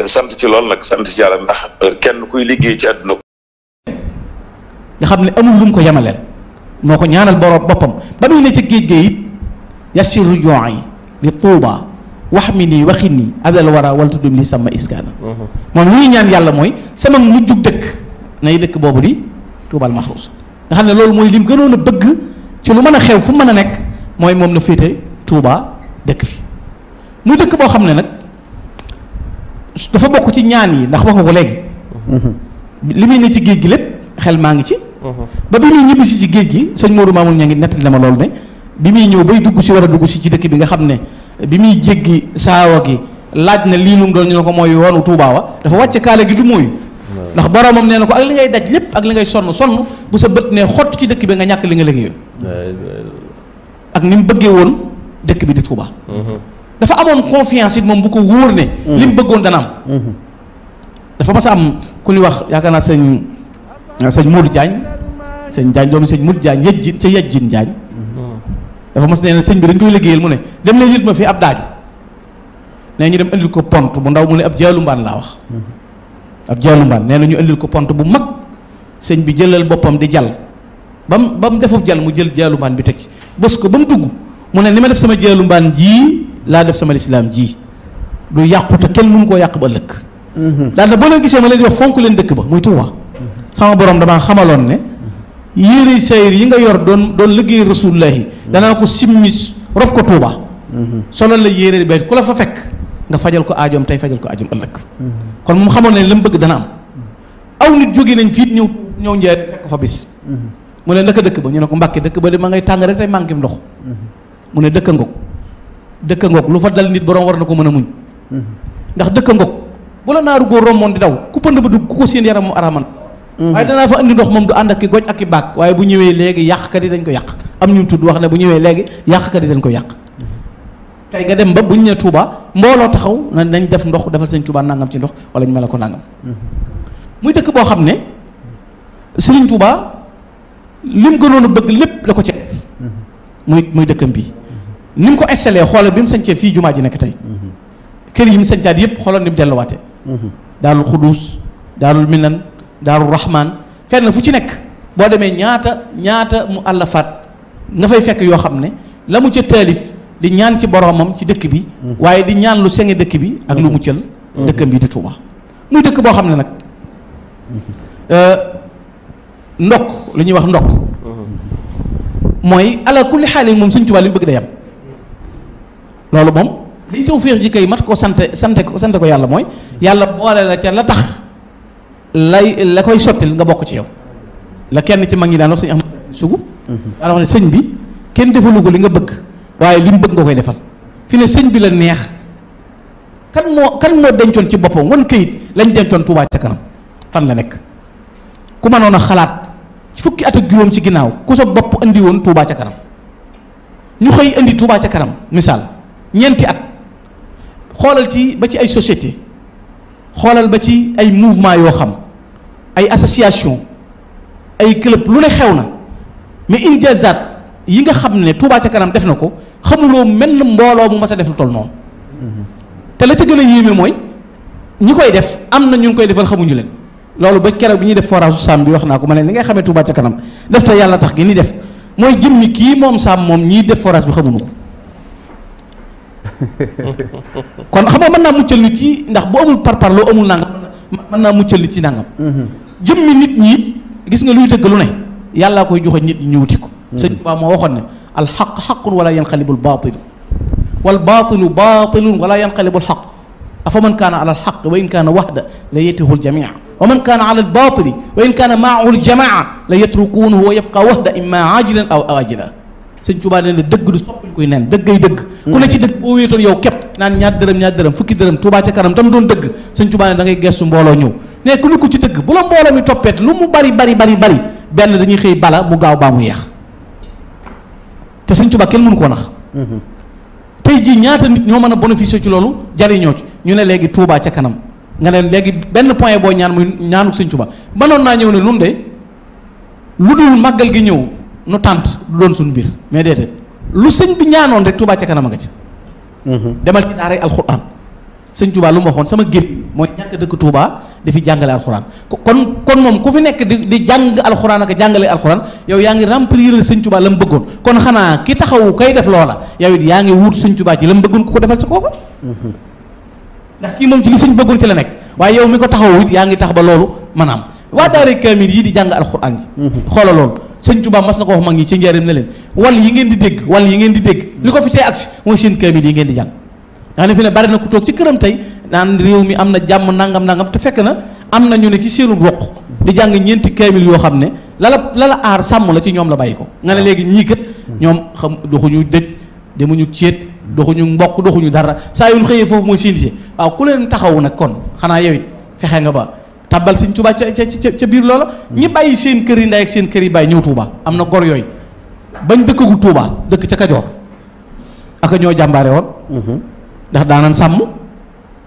sant ci lool nag sant ci yàlla ndax kenn kuy liggéey ci àdduna. nga xam ne amul lu mu ko yamaleel. moo ko ñaanal borom boppam ba muy ne ca géej géej it yassiru joyi li tuuba wax mi nii waxi nii azal wara wal tuddum li sama iskaana moom lu ñuy ñaan yàlla mooy sama mujjug dëkk nay dëkk boobu di tuubal maxruus nga xam ne loolu mooy lim gënoon a bëgg ci lu mën a xew fu mën a nekk mooy moom na féete tuuba dëkk fi muy dëkk boo xam ne nag dafa bokk ci ñaan yi ndax wax nga ko léegi li muy ne ci géej gi lépp xel maa ngi ci ba bi muy ñibbisi ci géej gi sëñ Modou Mamoul ña ngi nettali na ma loolu ne bi muy ñëw bay dugg si war a dugg si ci dëkk bi nga xam ne bi muy jéggi saawa gi laaj na lii lum doon ñu ne ko mooy yoonu Tuubaa wa dafa wàcce kaala gi du mooyu ndax boromam nee na ko ak li ngay daj lépp ak li ngay sonn bu sa bët ne xott ci dëkk bi nga ñàkk li nga liggéeyoon ak ni mu bëggee woon dëkk bi di Tuubaa dafa amoon confiance it moom bu ko wóor ne li mu bëggoon dana am dafa mas a am ku ñuy wax yaakaar naa sëñ Modou Diagne sëñ Diagne doomu sëñ Modou Diagne yejjin ca yejjin Diagne dafa mas nee na sëñ bi dañ koy liggéeyal mu ne dem leen yit ma fii ab daaju nee ñu dem indil ko pont bu ndaw mu ne ab jaalumbaan laa wax ab jaalumbaan nee na ñu indil ko pont bu mag sëñ bi jëlal boppam di jal ba mu defub jal mu jël jaalumbaan bi teg ci bës ko ba mu tugg mu ne ni ma def sama jaalumbaan jii laa def sama lislaam ji du yàqu te kenn mënu koo yàq ba ëllëg daal na boo leen gisee ma leen di wax fonk leen dëkk ba muy Tuuba sama borom damaa xamaloon ne yére sayr yi nga yor doon liggéey rasulullahi danaa ko simmi rob ko Tuuba solo la yére bay ku la fa fekk nga fajal ko aajoom tey fajal ko aajoom ëllëg kon moom xamoon ne la mu bëgg dana am aw nit jóge nañ fiit ñëw njeer fekk fa bis mu ne naka dëkk ba ñu ne ko Mbàkke dëkk ba de ma ngay tàng rek tey manqué ndox mu ne dëkk ngoog lu fa dal nit borom war na ko mën a muñ ndax dëkk ngoog bu la naaru góor romboon di daw ku pënd ba dugg ku ko seen yaram mu araman waaye danaa fa andi ndox moom du ànd ak ki goj ak ki baag waaye bu ñëwee léegi yàqkat yi dañ ko yàq am ñu tudd wax ne bu ñëwee léegi yàqkat yi dañ ko yàq tey nga dem ba bu ñu nee Touba mbooloo taxaw na nañ def ndox defal sëñ Touba nangam ci ndox wala ñu mel ko nangam muy dëkk boo xam ne Sëriñ Touba lim gënoon a bëgg lépp la ko ci def muy dëkkam bi ni mu ko installé xoolal bi mu sañcee fii jumaa ji nekk tey kër yi mu sañcaat yëpp xoolal ni mu delluwaatee Daarul Xuduus Daarul Minan Daarul Rahman fenn fu ci nekk boo demee ñaata mu àllafaat nga fay fekk yoo xam ne la mu ca taalif di ñaan ci boromam ci dëkk bi waaye di ñaan lu senge dëkk bi ak lu muccal dëkkam bi di Touba muy dëkk boo xam ne nag ndokk lu ñuy wax ndokk mooy ala kulli xaalin moom Sëñ Touba li mu bëgg day am loolu moom liy tawféex ji kay mat ko sante ko yàlla mooy yàlla boole la ca la tax la koy sottil nga bokk ci yow la kenn ci mag ñi daan wax sëñ Ahmad Sugu daan wax ne sëñ bi kenn defalu ko li nga bëgg waaye li mu bëgg nga koy defal fi ne sëñ bi la neex kan moo dencoon ci boppam wan këyit lañ dencoon Touba ca kanam fan la nekk ku mënoon a xalaat fukki at ak juróom ci ginnaaw ku sa bopp indi woon Touba ca kanam ñu xëy indi Touba ca kanam misaal ñeenti at xoolal ci ba ci ay société xoolal ba ci ay mouvement yoo xam ay association ay club lu ne xew na mais injazat yi nga xam ne Touba ca kanam def na ko xamuloo menn mbooloo mu mas a def lu toll noonu te la ca gën a yéeme mooy ñi koy def am na ñu ngi koy defal xamuñu leen loolu ba keroog bi ñuy def forage su Sam bi wax naa ko ma ne li ngay xamee Touba ca kanam def te yàlla tax gi ni def mooy jëmmi kii moom Sam moom ñiy def forage bi xamuñu ko kon xam nga mën naa muccal nit ci ndax bu amul par loo amul nangam mën naa muccal nit ci nangam jëmmi nit ñi gis nga luy dëgg lu ne yàllaa koy joxe nit ñi ñu wuti ko sëñ Tuubaa moo waxoon ne al xaq xaqun wala yanqalibul baatilu wal baatilu baatilun wala yanqalibul xaq afa man kaana ala al xaq wa in kaana waxda la yetihu ljamia wa man kaana ala al baatili wa in kaana maahu aljamaa la yatrukuunahu wa yabqa waxda imma ajilan aw ajila sëñ Tuubaa nee na dëgg du soppil koy nen dëggay dëgg ku ne ci dëgg boo wéetoon yow képp naan ñaar dërëm fukki dërëm Touba ca kanam tam doon dëgg sëñ Tuubaa ne da ngay gestu mbooloo ñëw ne ku nekku ci dëgg bu la mbooloo mi toppeet lu mu bari benn dañuy xëy bala mu gaaw baa mu yeex te sëñ Tuubaa kenn mënu koo nax tey jii ñaata nit ñoo mën a bénéficier ci loolu jariñoo ci ñu ne léegi Touba ca kanam nga ne léegi benn point boo ñaan muy ñaanu sëñ Tuubaa mënoon naa ñëw ne nun de lu dul màggal gi ñëw nu tànt du doon suñu biir mais déedéet lu sëñ bi ñaanoon rek Touba ca kanam a nga ca demal ci daaray alxuraan sëñ Touba lu ma waxoon sama génn mooy ñàkk dëkk Touba di fi jàngale alxuraan kon moom ku fi nekk di jàng alxuraan ak jàngale alxuraan yow yaa ngi remplir sëñ Touba la mu bëggoon kon xanaa ki taxawu kay def loola yow it yaa ngi wut sëñ Touba ci la mu bëggoon ku ko defal ci kooka ndax kii moom ci li sëñ bëggoon ci la nekk waaye yow mi ko taxawu it yaa ngi tax ba loolu maanaam waa daaray kaamil yi di jàng alxuraan ji xoola loolu sëñ Touba mas na ko wax mag ñi ci njëriñ ne leen wàll yi ngeen di dégg li ko fi tee agsi mooy seen kaamil yi ngeen di jàng nga ne fi ne bari na ku toog ci këram tey naan réew mi am na jàmm nangam te fekk na am na ñu ne ci seenu roq di jàng ñeenti kaamil yoo xam ne la aar sàmm la ci ñoom la bàyyi ko nga ne léegi ñii kat ñoom xam doxuñu dëj demuñu céet doxuñu mbokk doxuñu dara saa yu ñu xëyee foofu mooy seen waaw ku leen taxawu nag kon xanaa yow it fexe nga ba tabbal sëñ Touba ca biir loola ñi bàyyi seen kër yi ndey ak seen kër yi bàyyi ñëw Touba am na gor yooyu bañ dëkkagul Touba dëkk ca Kajoor aka ñoo jàmbaare woon ndax daanan sàmm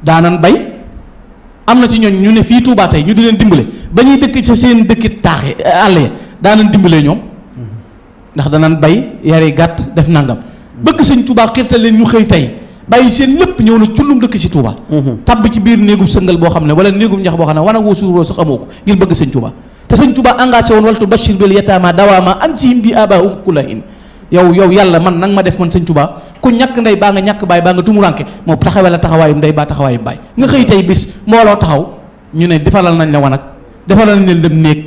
daanan bay am na ci ñooñ ñu ne fii Touba tey ñu di leen dimbale ba ñuy dëkk sa seen dëkki taaxi àll ya daanan dimbalee ñoom ndax danan bay yare gàtt def nangam bëgg sëñ Touba xirtal leen ñu xëy tey bàyyi seen lépp ñëw na cullum dëkk ci Touba tabb ci biir néegum sëngal boo xam ne wala néegum ñax boo xam ne wan a woo suuroo sax amoo ko ngir bëgg sëñ Touba te sëñ Touba engagé woon waltu bashir bil yataama dawaama ansihim bi abaahum kullahin yow yàlla man nang ma def man sëñ Touba ku ñàkk ndey baa nga ñàkk baay baa nga tumuranke moo taxawee la taxawaayu ndey baa taxawaayu baay nga xëy tey bis mbooloo taxaw ñu ne defalal nañ la wanag defalal nañ la dem néeg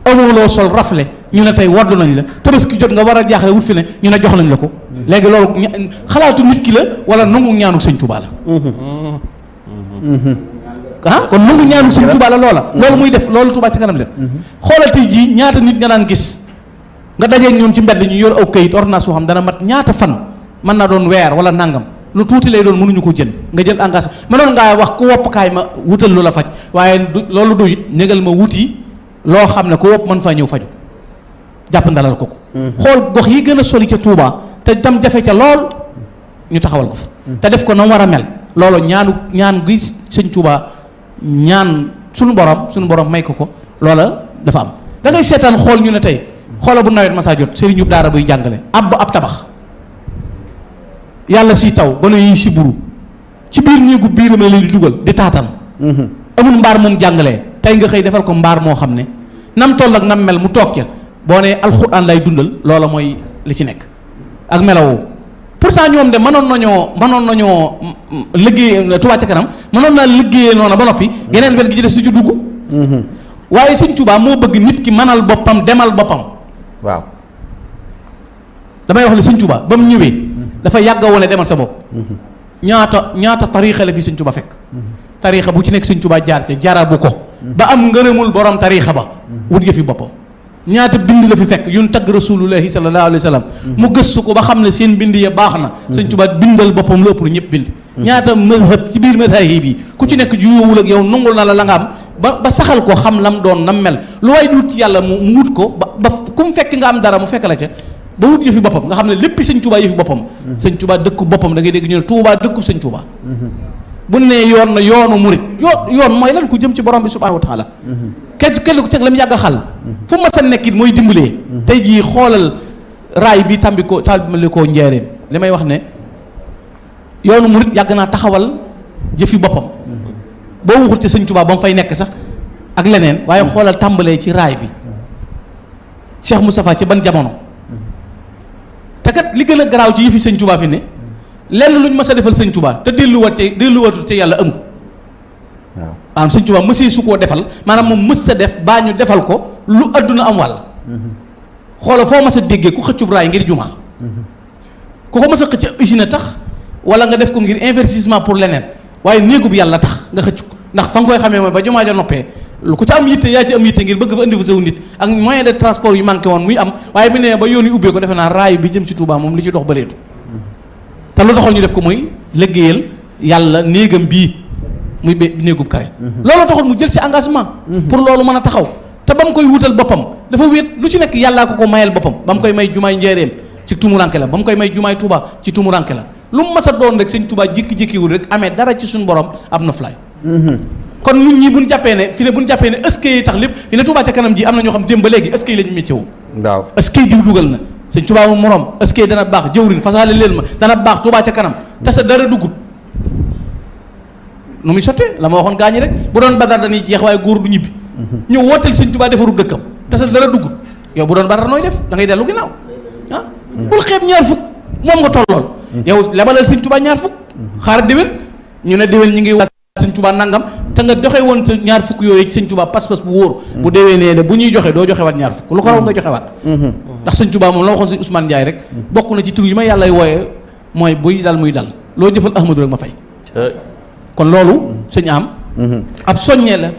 amuloo sol rafle ñu ne tey waddu nañ la tabaski jot nga war a jaaxle wut fi ne ñu ne jox nañ la ko léegi loolu xalaatu nit ki la wala nangu ñaanu sëñ Touba la kon nangu ñaanu sëñ Touba la loolu muy def loolu Touba ci kanam def xoolal tey jii ñaata nit nga daan gis nga dajeeg ñoom ci mbedd ñu yor aw kayit ordonnance soo xam dana mat ñaata fan mën naa doon weer wala nangam lu tuuti lay doon mënuñu ko jël nga jël engagé mënoon ngaa wax ku wopp kaay ma wutal lu la faj waaye loolu du it négal ma wuti loo xam ne ku wopp mën faa ñëw faju jàpp ndalal ko xool gox yi gën a soli ca Touba te tam jafe ca lool ñu taxawal ko fa te def ko na war a mel loolu ñaan gi sëñ Touba ñaan suñu borom may ko loola dafa am da ngay seetaan xool ñu ne tey xoola bu nawet masaa jot sëriñu daara buy jàngale ab tabax yàlla si taw gone yi si buru ci biir néegu biiram la leen di dugal di taatan amul mbaar moom jàngalee tey nga xëy defal ko mbaar moo xam ne nam toll ak nam mel mu toog ca boo ne alxuraan lay dundal loola mooy li ci nekk ak melawoo pourtant ñoom de mënoon nañoo liggéey Touba ca kanam mënoon naa liggéeyee noonu ba noppi geneen wet gi ci des su ci dugg waaye sëñ Touba moo bëgg nit ki mënal boppam demal boppam waaw damay wax ne sëñ Touba ba mu ñëwee dafa yàgg a wone demal sa bopp ñaata tariixa la fi sëñ Touba fekk tariixa bu ci nekk sëñ Touba jaar ca jarabu ko ba am ngërëmul borom tariixa ba wut yëfi boppam ñaata bind la fi fekk yun tagg rasulullahi sallallahu alayhi wa sallam mu gëstu ko ba xam ne seen bind ya baax na sëñ Touba bindal boppam lu ëpp lu ñëpp bind ñaata mazhab ci biir mazahib yi ku ci nekk juyóowul ak yow nangul na la nga am ba saxal ko xam lam doon nam mel lu waay di wut ci yàlla mu wut ko ba ku mu fekk nga am dara mu fekk la ca ba wut yëfi boppam nga xam ne lépp sëñ Tuubaa yëfi boppam sëñ Tuubaa dëkku boppam da ngay dégg ñu ne Tuubaa dëkku sëñ Tuubaa bu nee yoon na yoonu murit yoon mooy lan ku jëm ci borom bi subhaanahu wa taala kenn ku teg la mu yàgg a xal fu ma sa nekkit mooy dimbalee tey jii xoolal raay bi tàmbali koo njeereem li may wax ne yoonu murit yàgg naa taxawal jëfi boppam boo waxul ci sëñ Tuubaa ba mu fay nekk sax ak leneen waaye xoolal tàmbalee ci raay bi Cheikh Moustapha ci ban jamono te kat li gën a garaaw ci yëfi sëñ Tuubaa fi ne lenn luñ mës a defal sëñ Tuubaa te delluwaatu ci yàlla amul waaw maanaam sëñ Tuubaa mësee su koo defal maanaam moom mës sa def baa ñu defal ko lu adduna am wàll xoola foo mës a déggee ku xëccub raay ngir jumaa ku ko mës a xëcc usine tax wala nga def ko ngir investissement pour leneen waaye néegub yàlla tax nga xëcc ko ndax fa nga koy xamee mooy ba jumaa ja noppee lu ko ci am yitte yaa ci am yitte ngir bëgg fa indi fa saw nit ak moyen de transport yu manqué woon muy am waaye bu nee ba yoon yi ubbee ko defe naa raay bi jëm ci Touba moom li ci dox bëreetu te lu taxoon ñu def ko mooy liggéeyal yàlla néegam bii muy néegub kawe loolu taxoon mu jël ci engagement pour loolu mën a taxaw te ba mu koy wutal boppam dafa wéet lu ci nekk yàllaa ko mayal boppam ba mu koy may jumaay njéeréem ci tumuranke la ba mu koy may jumaay Touba ci tumuranke la lu mu mas a doon rek sëñ Touba jékki-jékkiwul rek amee dara ci suñu borom am na fly kon nit ñi buñ jàppee ne fi ne buñ jàppee ne eskay yi tax lépp fi ne Touba ca kanam ji am na ñoo xam démb ba léegi eskay lañu métier wu waaw eskay diw dugal na sëñ Touba moom morom eskay dana baax jëwrin fasaale leen ma dana baax Touba ca kanam te sa dara duggut nu muy sottee la ma waxoon gaañi rek bu doon Badar dañuy jeex waaye góor du ñibbi ñu wooteel sëñ Touba defaru dëkkam te sa dara duggut yow bu doon Badar nooy def da ngay dellu ginnaaw ah bul xeeb ñaar fukk moom nga tollool yow lebalal sëñ Touba ñaar fukk xaar déwén ñu ne déwén ñi ngi waat sëñ Touba nangam te nga joxe woon sa ñaar fukk yooyu ci sëñ Touba pas-pas bu wóor bu déwénee ne bu ñuy joxe doo joxe waat ñaar fukk lu ko raw nga joxe waat ndax sëñ Touba moom la waxoon sëñ Ousmane Ndiaye rek bokk na ci tur yi ma yàlla wooyee mooy buy dal muy dal loo jëfal Ahmadou rek ma fay kon loolu sëñ am ab soññee la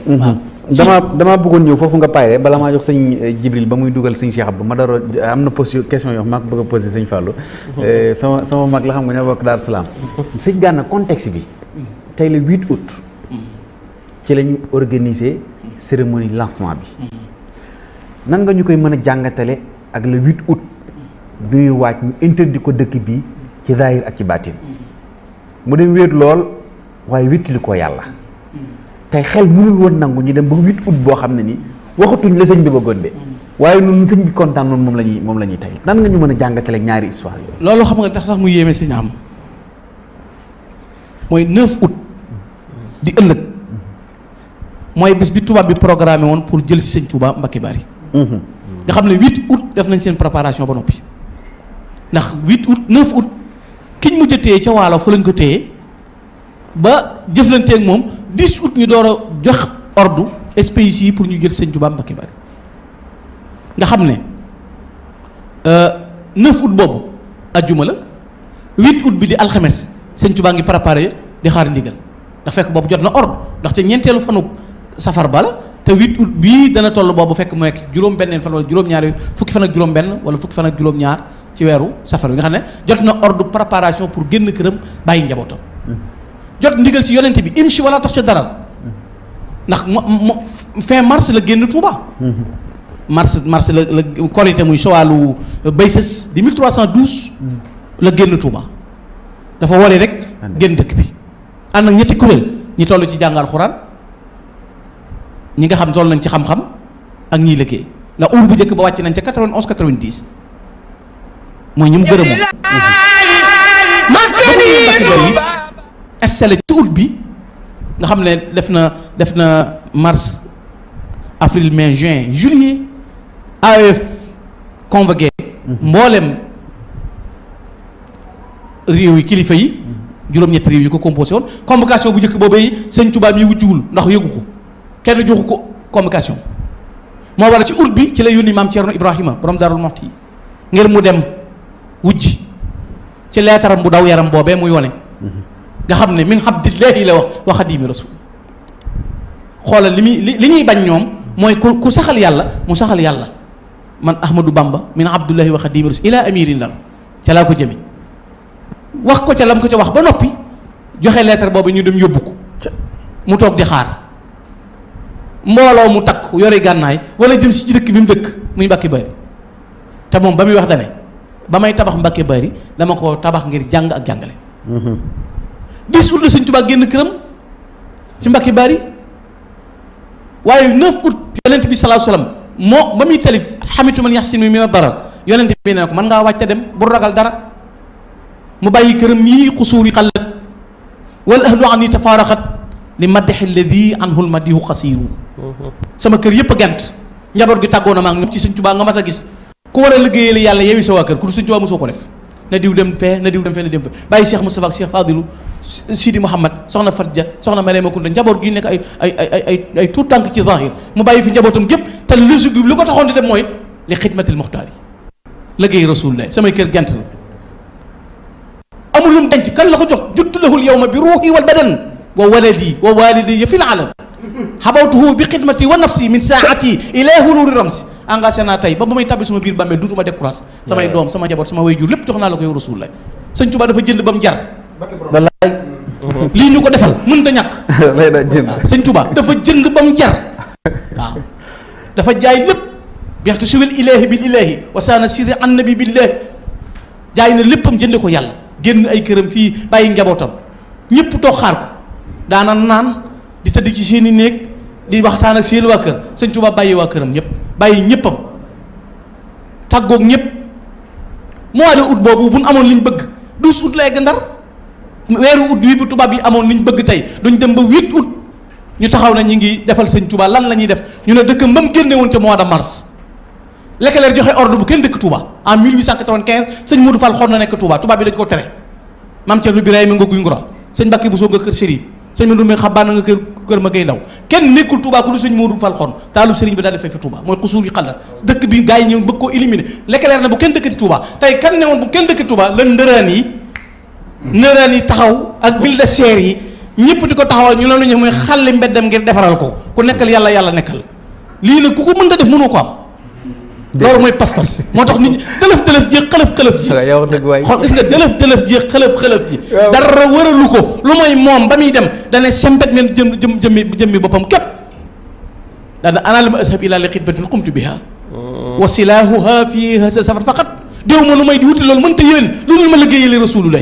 waaw damaa bëggoon ñëw foofu nga payre bala maa jox sëñ Jibril ba muy dugal sëñ Cheikh Abdou ma dara am na question yoo maa ko bëgg a posé sëñ Fallou sama mag la xam nga ñoo bokk Daaru Salaam sëñ Gana contexte bi tey le 8 août ci lañu organiser cérémonie lancement bi nan nga ñu koy mën a jàngatale ak le 8 août bi ñuy waaj ñu interdit ko dëkk bi ci zahir ak ci baatin mu dem wéet lool waaye wéttali ko yàlla tey xel mënul woon nangu ñu dem ba 8 août boo xam ne ni waxatuñ la sëñ bi bëggoon de waaye ñun sëñ bi kontaan noonu moom la ñuy tey nan nga ñu mën a jàngatale ak ñaari histoire yooyu. loolu xam nga tax sax mu yéeme sëñ am mooy 9 août di ëllëg mooy bés bi tubaab bi programmé woon pour jël si sëñ Touba Mbacké Bari nga xam ne 8 août def nañ seen préparation ba noppi ndax 8 août 9 août kiñ mujj a téye ca waalo fa lañ ko téye ba jëflanteeg moom 10 août ñu door a jox ordre espèces yi pour ñu jël sëñ Touba Mbacké Bari nga xam ne 9 août boobu ajjuma la 8 août bi di alxames sëñ Touba ngi préparé di xaar ndigal ndax fekk boobu jot na ordre ndax te ñeenteelu fanub safar bala te 8 août bii dana toll boobu fekk mu nekk juróom-benneen fan wala juróom-ñaar fukki fan ak juróom-benn wala fukki fan ak juróom-ñaar ci weeru safar bi nga xam ne jot na ordre préparation pour génn këram bàyyi njabootam. jot ndigal ci yonent bi imshi wala tax ca dara ndax fin mars la génn Touba. mars la korité muy sowalu Baysès di 1312. la génn Touba dafa wole rek génn dëkk bi ànd ak ñetti kuréel ñi toll ci jàngal xuraan ñi nga xam toll nañ ci xam-xam ak ñiy liggéey ndax uur bu njëkk ba wàcc nañ ca 91 90 mooy ñu mu gërëmoon. installé ci août bi nga xam ne def na mars avril mai juin juillet AOF convoqué mboolem réew yi kilifa yi juróom-ñetti réew yi ko composé woon convocation bu njëkk boobee sëñ Touba mi wujjuwul ndax yëgu ko kenn joxu ko convocation moo waral ci août bi ci la yónni maam Thierno Ibrahima borom Darou Mouhty ngir mu dem wujji ci leetaram bu daw yaram boobee muy wone nga xam ne min abdillahi la wax wa xadimi rasul xoolal li ñuy bañ ñoom mooy ku saxal yàlla mu saxal yàlla man Ahmadou Bamba min abdullahi wa xadimi rasul ila amirin lar ca laa ko jëme wax ko ca lam ko ca wax ba noppi joxe lettre boobu ñu dem yóbbu ko mu toog di xaar mbooloo mu takk yore gànnaay wala jëm si ci dëkk bi mu dëkk muy Mbàkke Bari te moom ba muy wax dane ba may tabax Mbàkke Bari dama ko tabax ngir jàng ak jàngale 10 août la Sëñ Tuubaa génn këram ci Mbàkke Bari waaye 9 août yonent bi sallallahu alayhi wasallam moo ba muy talif xamitu man yaxsin mi mina darar yonent bi ne ko mën ngaa wàcc dem bu ragal dara mu bàyyi këram yii xusuur yi xallat wal ahlu an yi tafaaraxat li maddex alladi anhu lmadihu xasiiru sama kër yëpp a gent njaboot gi tàggoo na maa ngi ñoom ci Sëñ Tuubaa nga mas a gis ku war a liggéeyal yàlla yeewi sa waa kër ku du Sëñ Tuubaa mosoo ko def na diw dem fee na diw dem fee na dem fee bàyyi Cheikh Moustapha ak Cheikh Fadilu Sidi Mouhamad soxna Fatja soxna Mariama Kunta njaboot gi nekk ay tuut tànk ci zahir mu bàyyi fi njabootam gépp te logique bi lu ko taxoon di dem mooy li xidmatil muxtaar yi liggéey rasulullah samay kër gent la amul lu mu denc kan la ko jox juttu lahul yawma bi ruuxi wal badan wa waladi wa walidi fi l alam xabawtuhu bi xidmati wa nafsi min saati ila huluri ramsi engagé naa tey ba may tabbi suma biir bàmmeel duutuma décourage samay doom sama njaboot sama way jur lépp jox naa la ko yow rasulullah Sëñ Tuubaa dafa jënd ba mu jar wallaay lii ñu ko defal mënta ñàkk lay da jënd Sëñ Tuubaa dafa jënd ba mu jar waaw dafa jaay lépp bixtu siwil ilaahi bil ilaahi wasaana sirri annabi billaahi jaay na léppam jënde ko yàlla génn ay këram fii bàyyi njabootam ñëpp toog xaar ko daana naan di tëdd ci seen i néeg di waxtaan ak seen waa kër Sëñ Tuubaa bàyyi waa këram ñëpp bàyyi ñëppam tàggoog ñëpp mois de août boobu bu ñu amoon liñ bëgg 12 août lay egg Ndar weeru août wi bu tubaab yi amoon liñ bëgg tey duñ dem ba 8 août ñu taxaw na ñu ngi defal Sëñ Tuubaa lan la ñuy def ñu ne dëkkam ba mu génne woon ca mois de mars Leclerc joxe ordre bu kenn dëkk Touba en 1895 sëñ Modou Fall xor na nekk Touba tubaab bi dañ ko tere maam Thierno Birahim nga guy ngura sëñ Mbàkke Bousso nga kër Chérif sëñ Modou Mbengue xabaan nga kër ma gay ndaw kenn nekkul Touba ku du sëñ Modou Fall xor taalub sëriñ bi daal di fay fi Touba mooy xusuur yi xalat dëkk bi gars yi ñëw bëgg koo éliminer Leclerc na bu kenn dëkkati Touba tey kan ne woon bu kenn dëkkati Touba lan ndëraan yi taxaw ak bulldozer yi ñëpp di ko taxawal ñu loolu ñu mooy xàlli mbeddam ngir defaral ko ku nekkal yàlla nekkal lii nag ku ko mënta def mënoo ko am loolu mooy pas-pas moo tax nit ñi dëlëf ji xëlëf ji xool gis nga dëlëf ji xëlëf ji dara wëralu ko lu mooy moom ba muy dem dane sempet men jëmmi boppam képp daana ana lama ashab ila li xidmatin qumtu biha wa silaahuha fi hasa safar faqat déew ma lu may di wuti loolu mënta yéwén lu dul ma liggéeyale rasulullah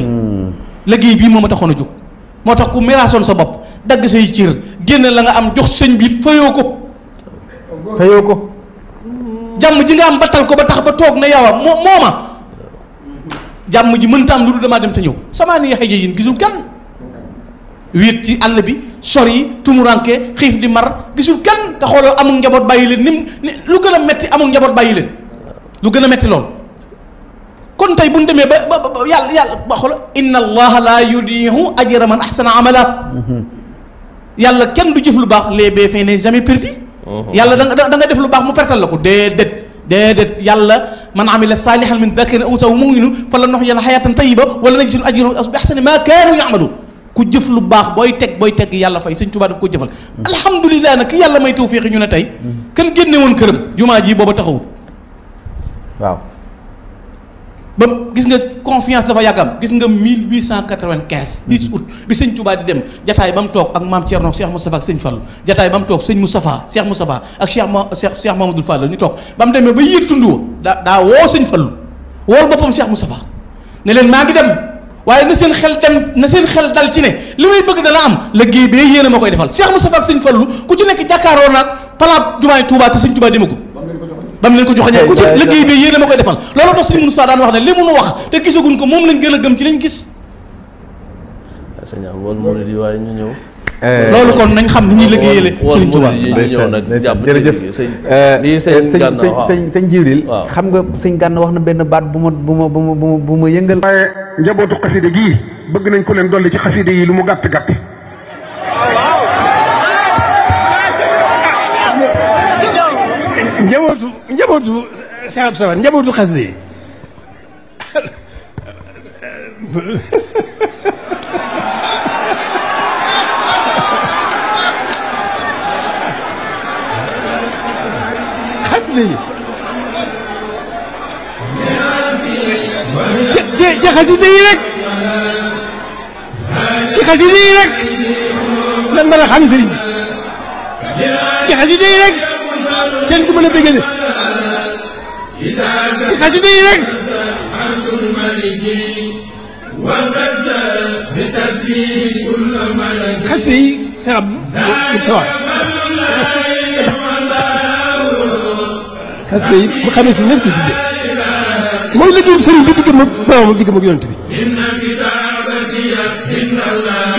liggéey bii moo ma taxoon a jóg moo tax ku miraasoon sa bopp dagg say cër génn la nga am jox sëñ bi fayoo ko jàmm ji nga am battal ko ba tax ba toog na yawa mooma jàmm ji mënta am lu dul damaa dem te ñëw sama ni yaxeje yin gisul kenn wéet ci àll bi sori tumuranke xiif di mar gisul kenn te xoolal amul njaboot bàyyi leen ni lu gën a metti amul njaboot bàyyi leen lu gën a metti lool kon tey bu ñu demee ba yàlla ba xool inna allaha la yudiihu ajra man ahsana amala yàlla kenn du jëf lu baax les bienfaits n'est jamais perdu yàlla da nga def lu baax mu pertal la ko déedéet yàlla man amila salihan min dhakarin aw unsa wa mu'minun falanuhyiyannahu hayatan tayyiba wala najziyannahum ajrahum bi ahsani ma kaanu ya'malun ku jëf lu baax booy teg yàlla fay Sëñ Tuubaa daf ko jëfal alhamdulilah nag ki yàlla may tawfiix ñu ne tey kenn génne woon këram jumaa ji booba taxawul waaw ba gis nga confiance dafa yàgg am gis nga 1895 10 août bi Sëñ Tuubaa di dem jataay ba mu toog ak maam Thierno Cheikh Moustapha ak Sëñ Fallu jataay ba mu toog Sëñ Moustapha Cheikh Moustapha ak Cheikh Mamadou Fall ñu toog ba mu demee ba yéeg tund wa daa woo Sëñ Fallu wool boppam Cheikh Moustapha ne leen maa ngi dem waaye na seen xel dal ci ne li may bëgg dana am liggéey bee yéen a ma koy defal Cheikh Moustapha ak Sëñ Fallu ku ci nekk jàkkaaroo naag palaab jumaay Touba te Sëñ Tuubaa demagul ba mu leen ko joxe ku ci liggéey bi yéen a ma koy defal loolu tax Sëñ Moussa daan wax ne li mu nu wax te gisaguñ ko moom lañ gën a gëm ci lañ gis. sëñ am wala murid yi waaye ñu ñëw. loolu kon nañ xam ni ñuy liggéeyale Sëñ Tuubaa. jërëjëf sëñ Jibril xam nga sëñ Gana wax na benn baat bu ma yëngal. waaye njabootu xaside gii bëgg nañ ko leen dolli ci xaside yi lu mu gàtt gàtt. njabootu saab sabar njabootu xaside yi xaside yi ci xaside yi rek ci xasida yi rek lan mën a xam sëriñ bi ci xasida yi rek kenn ku mën a bégale ci xasida yi rek xasida yi saxam bu tawax xasida yi bu xamee fi nekk ko tudde mooy liggéeyub sëriñ bi diggam ak boromam diggam ak yonent bi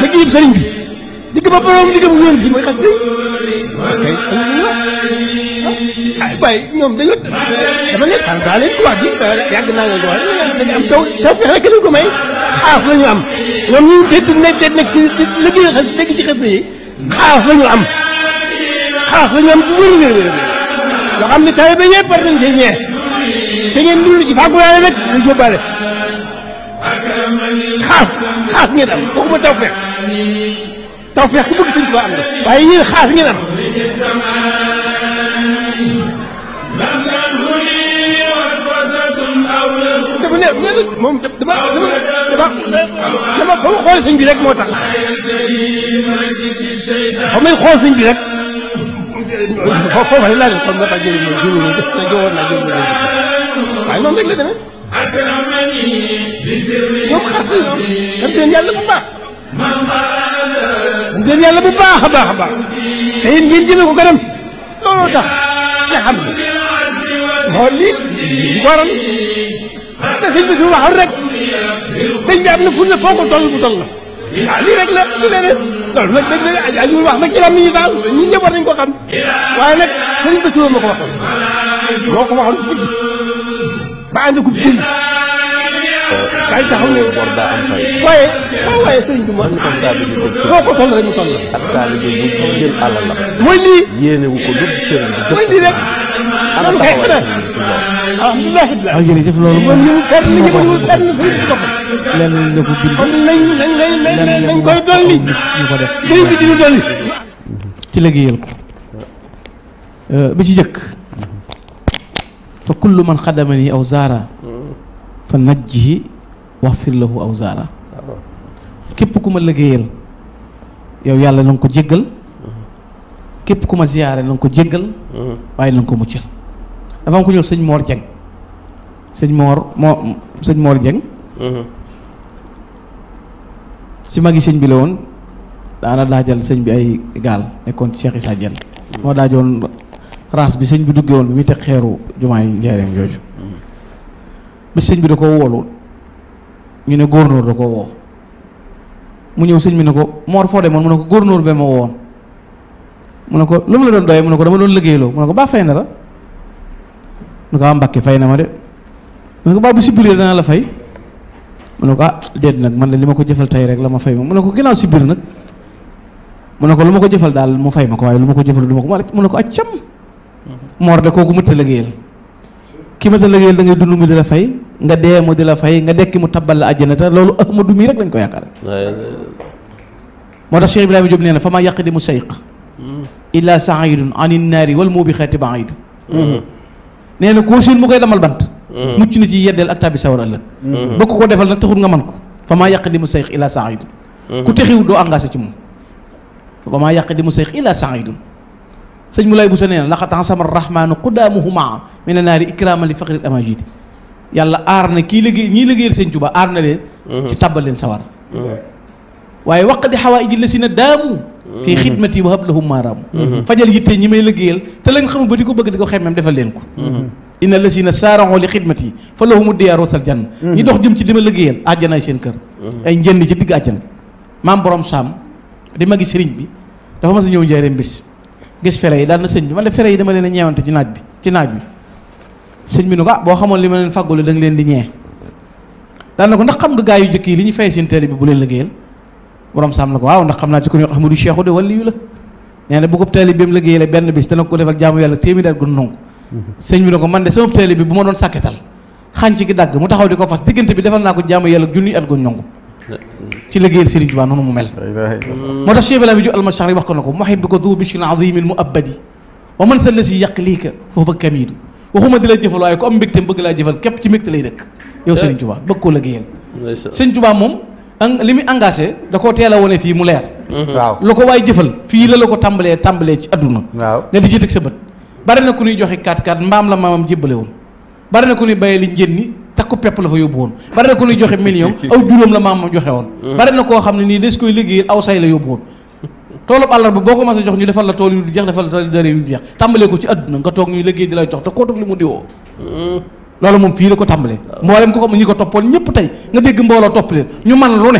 liggéeyub sëriñ bi diggam ak boromam diggam ak yonent bi mooy xasida yi waaye ñoom dañoo dama nekk xam daa leen ko wax ji yàgg naa leen ko wax dañu am taw fexe rek lañ ko may xaas la ñu am ñoom ñu nekk ci liggéey xas nekk ci xasida yi xaas la ñu am xaas la ñu am bu wér wér wér yoo xam ne taw ba ñëpp war nañ cee ñee te ngeen dund ci fàggulaale rek dañ yóbbaale xaas ngeen am waxuma taw feex ku bëgg Sëñ Tuubaa am nga waaye yéen xaas ngeen am dafa ne moom dama xool sëñ bi rek moo tax xam may xool sëñ bi rek foofu rek laa leen xool moo tax waaye noonu rek la demee ñoom xaas la ñoom sant leen yàlla bu baax sant leen yàlla bu baax a baax a baax te yéen ngeen jëmee ko kanam looloo tax nga xam si xool lii li ko waral te sëñ bi su waxoon rek sëñ bi am na fu ne foo ko toll bu toll la waaw lii rek la lu leneen loolu nag dañ lay ajul wax nag ci lam ñi daal ñun ñëpp war nañ ko xam waaye nag sëñ bi suba ma ko waxoon moo ko waxoon guddi ba ànd ko jël kay taxaw ne bor daa am fay waaye sëñ bi moom foo ko toll rek mu toll la ak taalibe bu jël alal la mooy lii yéene wu ko dugg sëriñ bi mooy lii rek loolu kay xanaa alhamdulilah waaw jërëjëf loolu moom ñu mu fenn ñu mënul fenn sëñ bi boppam lenn la ko bind kon nañ koy dolli ñu ko def sëñ bi dinu dolli ci liggéeyal ko bi ci jëkk fa kullu man xadamani aw zaara fa najjihi waxfir lahu aw zaara képp ku ma liggéeyal yow yàlla na nga ko jéggal képp ku ma ziyaare na nga ko jéggal waaye na nga ko muccal dafa am ku ñëw sëñ Mor Dieng sëñ Mor Dieng ci magi sëñ bi la woon daana daajal sëñ bi ay gaal nekkoon ci Cheikh Issa Dieng moo daajoon raas bi sëñ bi duggee woon bi muy teg xeeru jumaa yi Njaaréem jooju bi sëñ bi da ko woolu ñu ne góornóor da ko woo mu ñëw sëñ bi ne ko Mor foo demoon mu ne ko góornóor ba ma woon mu ne ko lu mu la doon doyee mu ne ko dama doon liggéeyloo mu ne ko baa fay na la mu ne ko Mbàkke fay na ma de mu ne ko baa bu si biir dana la fay mu ne ko déet nag man la li ma ko jëfal tey rek la ma fay ma mu ne ko ginnaaw si biir nag mu ne ko lu ma ko jëfal daal mu fay ma ko waaye lu ma ko jëfal du ma ko mu ne ko accam Mor de kooku mënta liggéeyal ki mënta liggéeyal da ngay dund mu di la fay nga dee mu di la fay nga dekki mu tabbal la àjjana te loolu Ahmadu mii rek lañ ko yaakaar moo tax Cheikh Ibrahima Diop nee na fa ma yàq di mu sayq illa saidun anin naari wal moo bi xeeti baid nee na koo siin mu koy damal bant mucc na ci yeddeel ak tàbbi sawar ëllëg ba ko defal nag taxul nga man ko fa maa yàq di mu sayq illa saidun ku texiwut doo engagé ci moom fa maa yàq di mu sayq illa saidun sëñ Moulay Bousso nee na laqad sama rahmaanu qudaamuhu maa mina naari ikraman li faqril amajid yàlla aar na kii liggéey ñii liggéeyal sëñ Tuubaa aar na leen ci tàbbal leen sawar waaye waq di xawaa iji la si na daamu fii xidmati wa hab lahum maaraamu fajal yittee ñi may liggéeyal te lañ xamul ba di ko bëgg di ko xemmem defal leen ko inna la si na saaraxoo li xidmati fa lahumu diyaaru wasal jann ñi dox jëm ci dima liggéeyal àjjanaay seen kër ay njënd ci digg àjjana maam borom saam di magi sëriñ bi dafa mas a ñëw njaareem bis gis fere yi daal na sëñ bi man de fere yi dama leen a ñeewante ci naaj bi sëñ bi ne ko boo xamoon li ma leen fàggule da nga leen di ñee daal na ko ndax xam nga gaa yu jëkk yi li ñu fay seen télé bi bu leen liggéeyal borom saam na ko waaw ndax xam naa ci ko ñu Ahmadou Cheikhou de wali yu la nee na bu ko télé bi mu liggéeyale benn bis dana ko defal jaamu yàlla téeméer daal gu nangu sëñ bi ne ko man de sama télé bi bu ma doon sàkketal xànc gi dagg mu taxaw di ko fas diggante bi defal naa ko jaamu yàlla junni at gu nangu ci liggéeyal Sëriñ Tuubaa noonu mu mel moo tax Cheikh Ibrahima Diop almashari wax ko na ko muhibbu ko du bishrin azimin mu abadi wa man sa la si yàq lii ka foofa kamiidu waxuma di la jëfal waaye ku am mbégte bëgg laa jëfal képp ci mbégte lay dëkk yow Sëriñ Tuubaa bëgg koo liggéeyal Sëriñ Tuubaa moom li muy engagé da koo teel a wane fii mu leer. waaw lu ko waay jëfal fii la ko tàmbalee ci adduna. waaw nga di ci teg sa bët. bari na ku ñuy joxe 4x4 mbaam la maamam jébbale woon bari na ku ñuy bayee li njën ni takku pepp la fa yóbbu woon bari na ku ñuy joxe million aw juróom la maamam joxe woon. bari na koo xam ne nii des koy liggéeyal aw say la yóbbu woon. toolu àllarba boo ko mas a jox ñu defal la tool yu jeex defal la tool yu dara yu jeex tàmbalee ko ci adduna nga toog ñuy liggéey di la jox te koo def li mu diwoo. loolu moom fii la ko tàmbalee. mboolem ko xam ñi ko toppoon ñëpp tey nga dégg mbooloo topp leen ñu man lu ne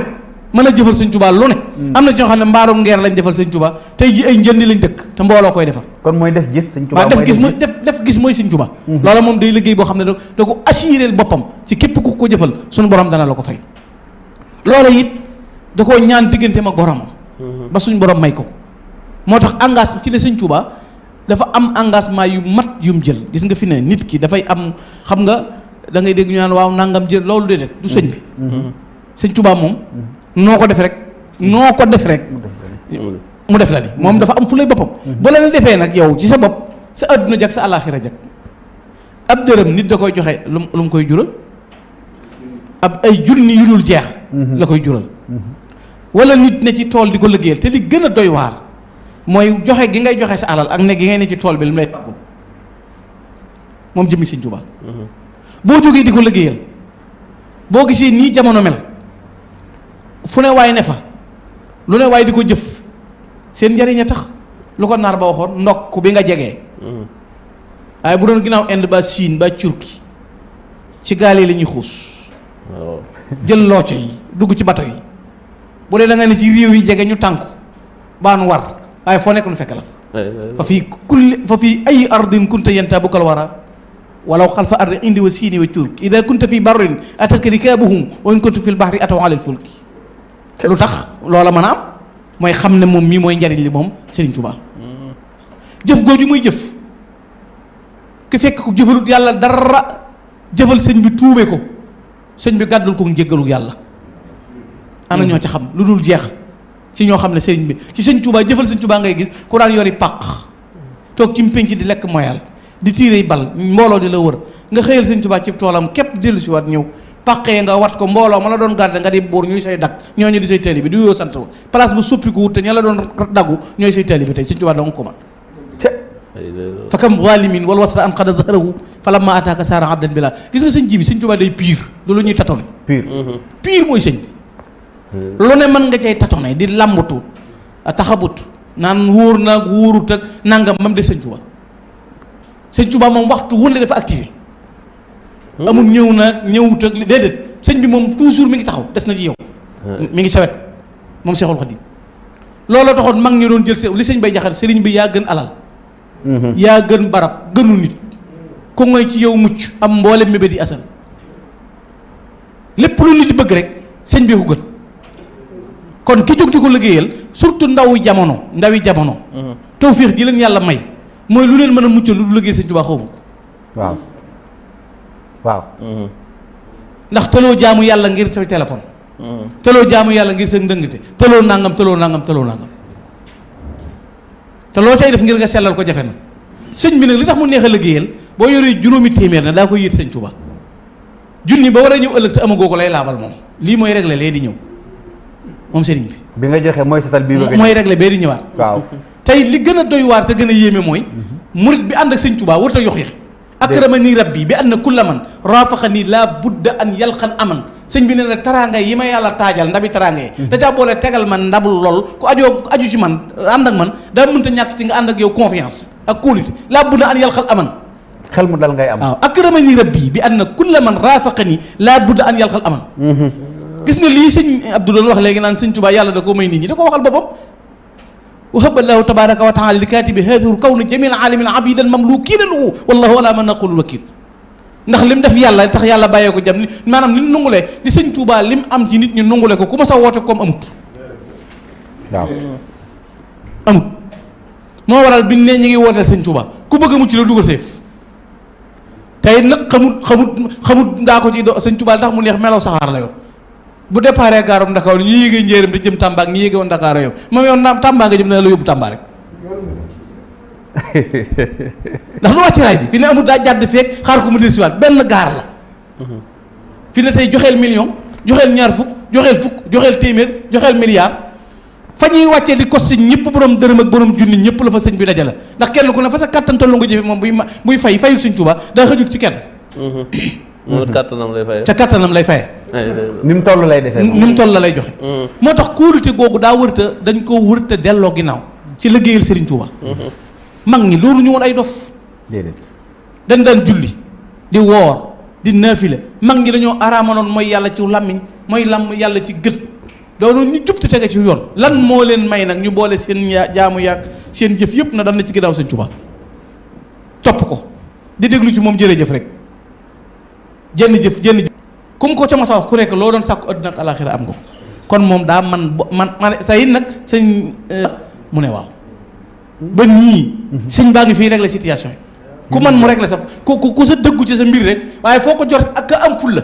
mën a jëfal sëñ Tuubaa lu ne. am na ñoo xam ne mbaarum ngeer lañ defal sëñ Tuubaa tey ji ay njëndi lañ dëkk te mbooloo koy defal. kon mooy def gis sëñ Tuubaa def gis mooy sëñ Tuubaa. loolu moom day liggéey boo xam ne da ko assuré boppam ci képp ku ko jëfal suñu borom dana la ko fay. loolu it da koo ñaan digganteem ak boromam. ba suñu borom may ko. moo tax engagement ci ne sëñ Tuubaa dafa am engagement yu mat yum jël gis nga fi ne nit ki dafay am xam nga da ngay dégg ñu naan waaw nangam jël loolu déedéet du sëñ bi. sëñ Tuubaa moom. noo ko def rek mu def la ni moom dafa am fu lay boppam. bu la ne defee nag yow ci sa bopp sa àdduna jag sa àllaaxira jag ab dërëm nit da koy joxe lu mu koy jural ab ay junni yu dul jeex. la koy jural. wala nit ne ci tool di ko liggéeyal te li gën a doy waar mooy joxe gi ngay joxe sa alal ak ne gi ngay ne ci tool bi li mu lay fàggul moom jëmmi sëñ Tuubaa. boo jógee di ko liggéeyal boo gisee nii jamono mel. fu ne waay ne fa lu ne waay di ko jëf seen njëriñ a tax lu ko naar ba waxoon ndokk bi nga jegee waaye bu doon ginnaaw Inde ba Chine ba Turquie ci gaal yi la ñuy xuus jël looco yi dugg ci bato yi bu dee da nga ne ci réew yi jege ñu tànku baan war waaye foo nekk nu fekk la fa fa fii ay ardin kunta yenta bukkal wara walaw xalfa ardi indi wa siini wa turki ida kunta fi barrin atatka rikaabuhum wa in kunta fi lbahri ataw ala lfulki lu tax loola mën a am mooy xam ne moom mii mooy njariñ li moom Serigne Touba jëf gooju muy jëf ku fekk ko jëfalut yàlla dara jëfal sëñ bi tuube ko sëñ bi gàddul ko njéggalu yàlla ana ñoo ca xam lu dul jeex ci ñoo xam ne sëriñ bi ci sëñ Touba jëfal sëñ Touba ngay gis ku daan yori pàq toog ci mpénc di lekk moyal di tiirey bal mbooloo di la wër nga xëyal sëñ Touba ci toolam képp dellu si waat ñëw pàqee nga wat ko mbooloo ma la doon garde nga di buur ñuy say dag ñooñu di say taalibe bi du yoo sant ba place bu soppiku wut te ña la doon daggu ñooy say taalibe bi tey sëñ Tuubaa danga ko man fa kam zalimin wal wasra an qad zaharahu fa lamma ataaka saara addan bi la gis nga sëñ ji bi sëñ Tuubaa day pire du lu ñuy tatone pire mooy sëñ bi lu ne mën nga cay tatone di làmbatu taxabut naan wóor naag wóorut ak nangam mam de sëñ Tuubaa moom waxtu wënde dafa activé amul ñëw na ñëwut ak déedéet sëñ bi moom toujours mi ngi taxaw des na ci yow. mi ngi sawet moom Seexul Xadiim looloo taxoon mag ñu doon jël li sëñ bay jaxal sëriñ bi yaa gën alal. yaa gën barab gënu nit ku ngoy ci yow mucc am mboolem mébét yi asal lépp lu nit di bëgg rek sëñ bi ko gën kon ki jóg di ko liggéeyal surtout ndawi jamono. tawféex ji leen yàlla may mooy lu leen mën a mucc lu du liggéey sëñ Tuubaa xaw ma waaw ndax tëloo jaamu yàlla ngir sa téléphone. tëloo jaamu yàlla ngir sa ndëngte tëloo nangam te loo cay def ngir nga sellal ko jafe na sëñ bi nag li tax mu neex a liggéeyal boo yoree juróomi téeméer na daa koy yët sëñ Tuubaa junni ba war a ñëw ëllëg te amagoo ko lay laabal moom lii mooy réglé lee di ñëw moom sëriñ bi nga joxe mooy setal bii mooy réglé bee di ñëwaat. waaw tey li gën a doy waar te gën a yéeme mooy murit bi ànd ak sëñ Tuubaa warut a yox yax akramani rabbi bi anna kulla man raafaxani laa budda an yalqan aman sëñ bi nee na taraanga yi ma yàlla taajal ndabi taraanga yi da caa boole tegal man ndabul lool ku aju ci man ànd ak man daa mënta ñàkk ci nga ànd ak yow confiance ak kóolute laa budda an yalqan aman xel mu dal ngay am waaw akramani rabbi bi anna kulla man raafaxani laa budda an yalqan aman gis nga lii sëñ Abdou doon wax léegi naan sëñ Tuubaa yàlla da ko may nit ñi da ko waxal boppam wahaba llahu tabaraka wa taala li katibi hadiru kawni jamil alamin abidan mamlukina lahu wallahu ala man naqulu wakil ndax lim def yàlla tax yàlla bàyyee ko jam ni maanaam li nungulee li sëñ Tuubaa lim am ci nit ñi nungule ko ku ma sa woote koom amut waaw amut moo waral biñ ne ñi ngi wooteel sëñ Tuubaa ku bëgg a mucc la dugal seef tey nag xamut ndaa ko ci do sëñ Tuubaa ndax mu neex melaw saxaar la yor bu déparé gaarum Dakar ñu yéegee njéeram te jëm Tamba ak ñi yéegee woon Dakar yow moom yow naam Tamba nga jëm na la yóbbu Tamba rek ndax lu wàcc raay bi fi ne amul daa jàdd feek xaar ko mu dellusiwaat benn gaar la fi ne say joxeel million joxeel ñaar fukk joxeel fukk joxeel téeméer joxeel milliard fa ñuy wàccee di kos si ñëpp borom dërëm ak borom junni ñëpp la fa sëñ bi dajale ndax kenn ku ne fa sa kàttan tollu nga jëfe moom buy fay fayuk sëñ Tuubaa daa xëjut ci kenn moom kàttanam lay faye ca kàttanam lay faye ni mu toll lay defee ni mu toll la lay joxe moo tax kóolute googu daa wërta dañ ko wërta delloo ginnaaw ci liggéeyal Sëriñ Tuubaa mag ñi loolu ñu woon ay dof déedéet dañ daan julli di woor di naafile mag ñi dañoo araamaloon mooy yàlla ci làmmiñ mooy làmm yàlla ci gët doonu ñu jub te tege ci yoon lan moo leen may nag ñu boole seen jaamu yaag seen jëf yëpp na daan na ci ginnaaw Sëriñ Tuubaa topp ko di déglu ci moom jërëjëf rek jenn jëf comme ko ca ma sa wax ku nekk loo doon sàkku àdduna ak alaaxira am nga ko kon moom daa man sa it nag sëñ mu ne waaw ba nii sëñ baa ngi fii régler situation yi ku man mu régler sa ku sa dëggu ci sa mbir rek waaye foo ko jort ak ka am ful la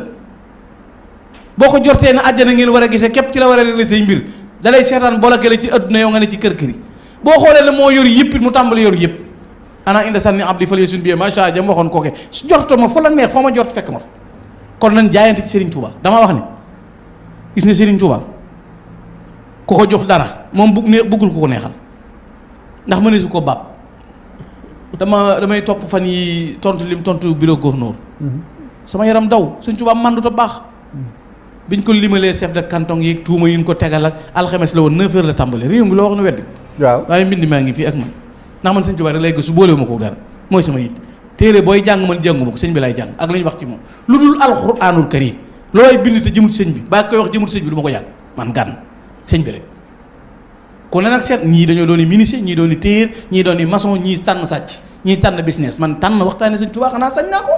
boo ko jortee na àjjana ngeen war a gisee képp ci la war a régler say mbir dalay seetaan bolake la ci àdduna yow nga ne ci kër kër yi boo xoolee ne moo yoru yëpp it mu tàmbali yoru yëpp ana inda sànni abdi fal yesun bi macha allah jam waxoon kooke su jorto ma fu la neex foo ma jort fekk ma fa kon nañ jaayante ci Serigne Touba dama wax ne gis nga Serigne Touba ku ko jox dara moom bëggul ku ko neexal ndax mëne su ko baab damay topp fan yi tontu lim tontu bureau gouverneur sama yaram daw Serigne Touba mandu ta baax biñ ko limalee chef de canton yi tuuma yi ñu ko tegal ak alxames la woon 9h la tàmbale réew mi loo wax na weddi waaw waaye mbind maa ngi fii ak man ndax man Serigne Touba rek lay gëstu boolewu ma ko dara mooy sama yit téere booy jàng man jànguma ko sëñ bi lay jàng ak la ñu wax ci moom lu dul alxuraanul karim looy bind te jëmut sëñ bi baa koy wax jëmut sëñ bi du ma ko jàng man gànn sëñ bi rek kon nag seet ñii dañoo doon ministre ñii doon téer ñii doon maçon ñii tànn sàcc ñii tànn business man tànn waxtaane sëñ Tuubaa xanaa sañ naa ko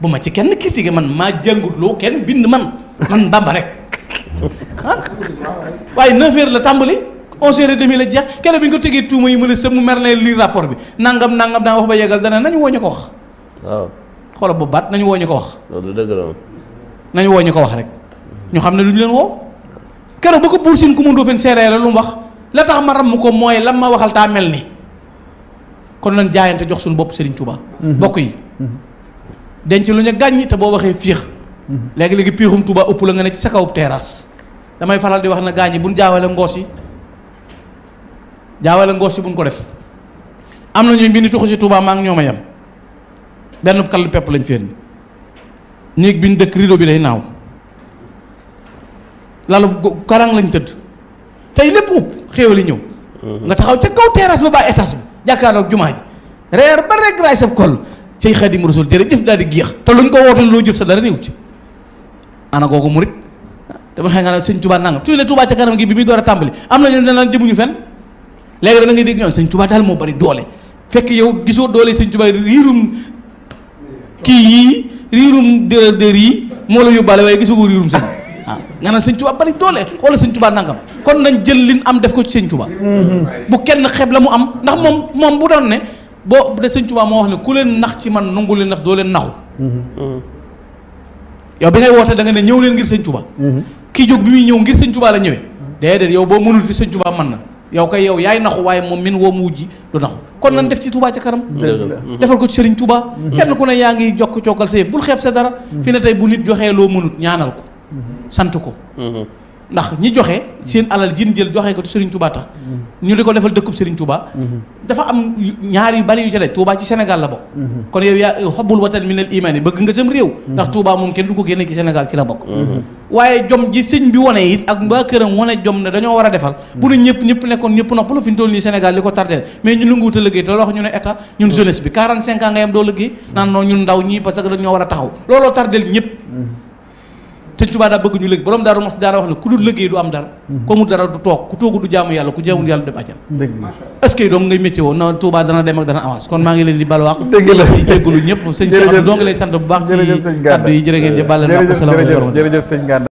bu ma ci kenn critiqué man maa jàngut loo kenn bind man Bamba rek waaye 9h la tàmbali 11h30 la jeex kenn bi ñu ko tegee tuuma yi mu ne sëb mu mer leen lii rapport bi nangam daa wax ba yeggal dana nañu woo ñu ko wax. waaw xoolal boobu baat nañu woo ñu ko wax. loolu dëgg la nañu woo ñu ko wax rek ñu xam ne lu ñu leen woo keroog ba ko buur siin ku mu Ndofène seeree la lu mu wax la tax ma ram ko mooy lam ma waxal taa mel ni kon nañ jaayante jox suñu bopp Serigne Touba. bokk yi denc lu ñu gàññi te boo waxee fiix léegi piixum Touba ëpp la nga ne ci sa kaw terrasse damay faral di wax na gàññi buñ jaawale ngoos yi. jaawale ngoos si buñ ko def am na ñooy mbindi tuxu si Touba maa ngi ñoom a yem benn kall pepp lañ fenn néeg bi ñu dëkk rideau bi day naaw lalu karang lañ tëdd tey lépp upp xéewali ñëw nga taxaw ca kaw terrasse ba baa étage bi jàkkaarloog jumaa ji reer ba rek raay sab kol cay Xaadimu Rasuul jërëjëf daal di géex te luñ ko wootal loo jëf sa dara néew ci ana googu murit dama xëy nga ne sëñ Touba nangam tuy ne Touba ca kanam gi bi muy door a tàmbali am na ñu ne naan jëmuñu fenn léegi da ngay dégg ñoom sëñ Touba daal moo bari doole fekk yow gisoo doole sëñ Touba riirum kii yii riirum dër yi moo la yóbbaale waaye gisoo ko riirum sëñ waaw nga naan sëñ Touba bari doole wala sëñ Touba nangam kon nañ jël liñ am def ko ci sëñ Touba bu kenn xeeb la mu am ndax moom bu doon ne boo de sëñ Touba moo wax ne ku leen nax ci man nangu leen nax doo leen naxu yow bi ngay woote da nga ne ñëw leen ngir sëñ Touba kii jóg bi muy ñëw ngir sëñ Touba la ñëwee déedéet yow boo mënul di sëñ Touba mën na yow kay yow yaay naxu waaye moom min woo mu wujji du naxu kon nan def ci Touba ca kanam defal ko ci Serigne Touba kenn ku ne yaa ngi jokk coogal sa yëf bul xeeb sa dara fi ne tey bu nit joxee loo mënut ñaanal ko sant ko ndax ñi joxe seen alal jin jël joxe ko ci Serigne Touba tax ñu di ko defal dëkkub Serigne Touba dafa am ñaar yu bari yu ca def Touba ci Sénégal la bokk kon yow yaa xobbul watan minal imaani bëgg nga sam réew ndax Touba moom kenn du ko génne ci Sénégal ci la bokk waaye jom ji sëñ bi wane it ak mbaa këram wane jom ne dañoo war a defal bu ne ñëpp nekkoon ñëpp nopp la fi ñu toll nii Sénégal li ko tardé mais ñu nanguwut a liggéey te loo wax ñu ne état ñun jeunesse bi 45 ans nga yam doo liggéey naan noonu ñun ndaw ñii parce que dañoo war a taxaw looloo tardé ñëpp sëñ Touba daa bëgg ñu liggéey borom Daaru Muxti daara wax ne ku dul liggéey du am dara ku mu dara du toog ku toogu du jaamu yàlla ku jaamul yàlla du dem àjjana est-ce que donc ngay métier woo na Touba dana dem ak dana avance kon maa ngi leen di bal wax di jéggalu ñëpp sëñ Cheikh doo ngi lay sant bu baax ci kaddu yi jërë ngeen jëf bàlleen wax asalaamaaleykum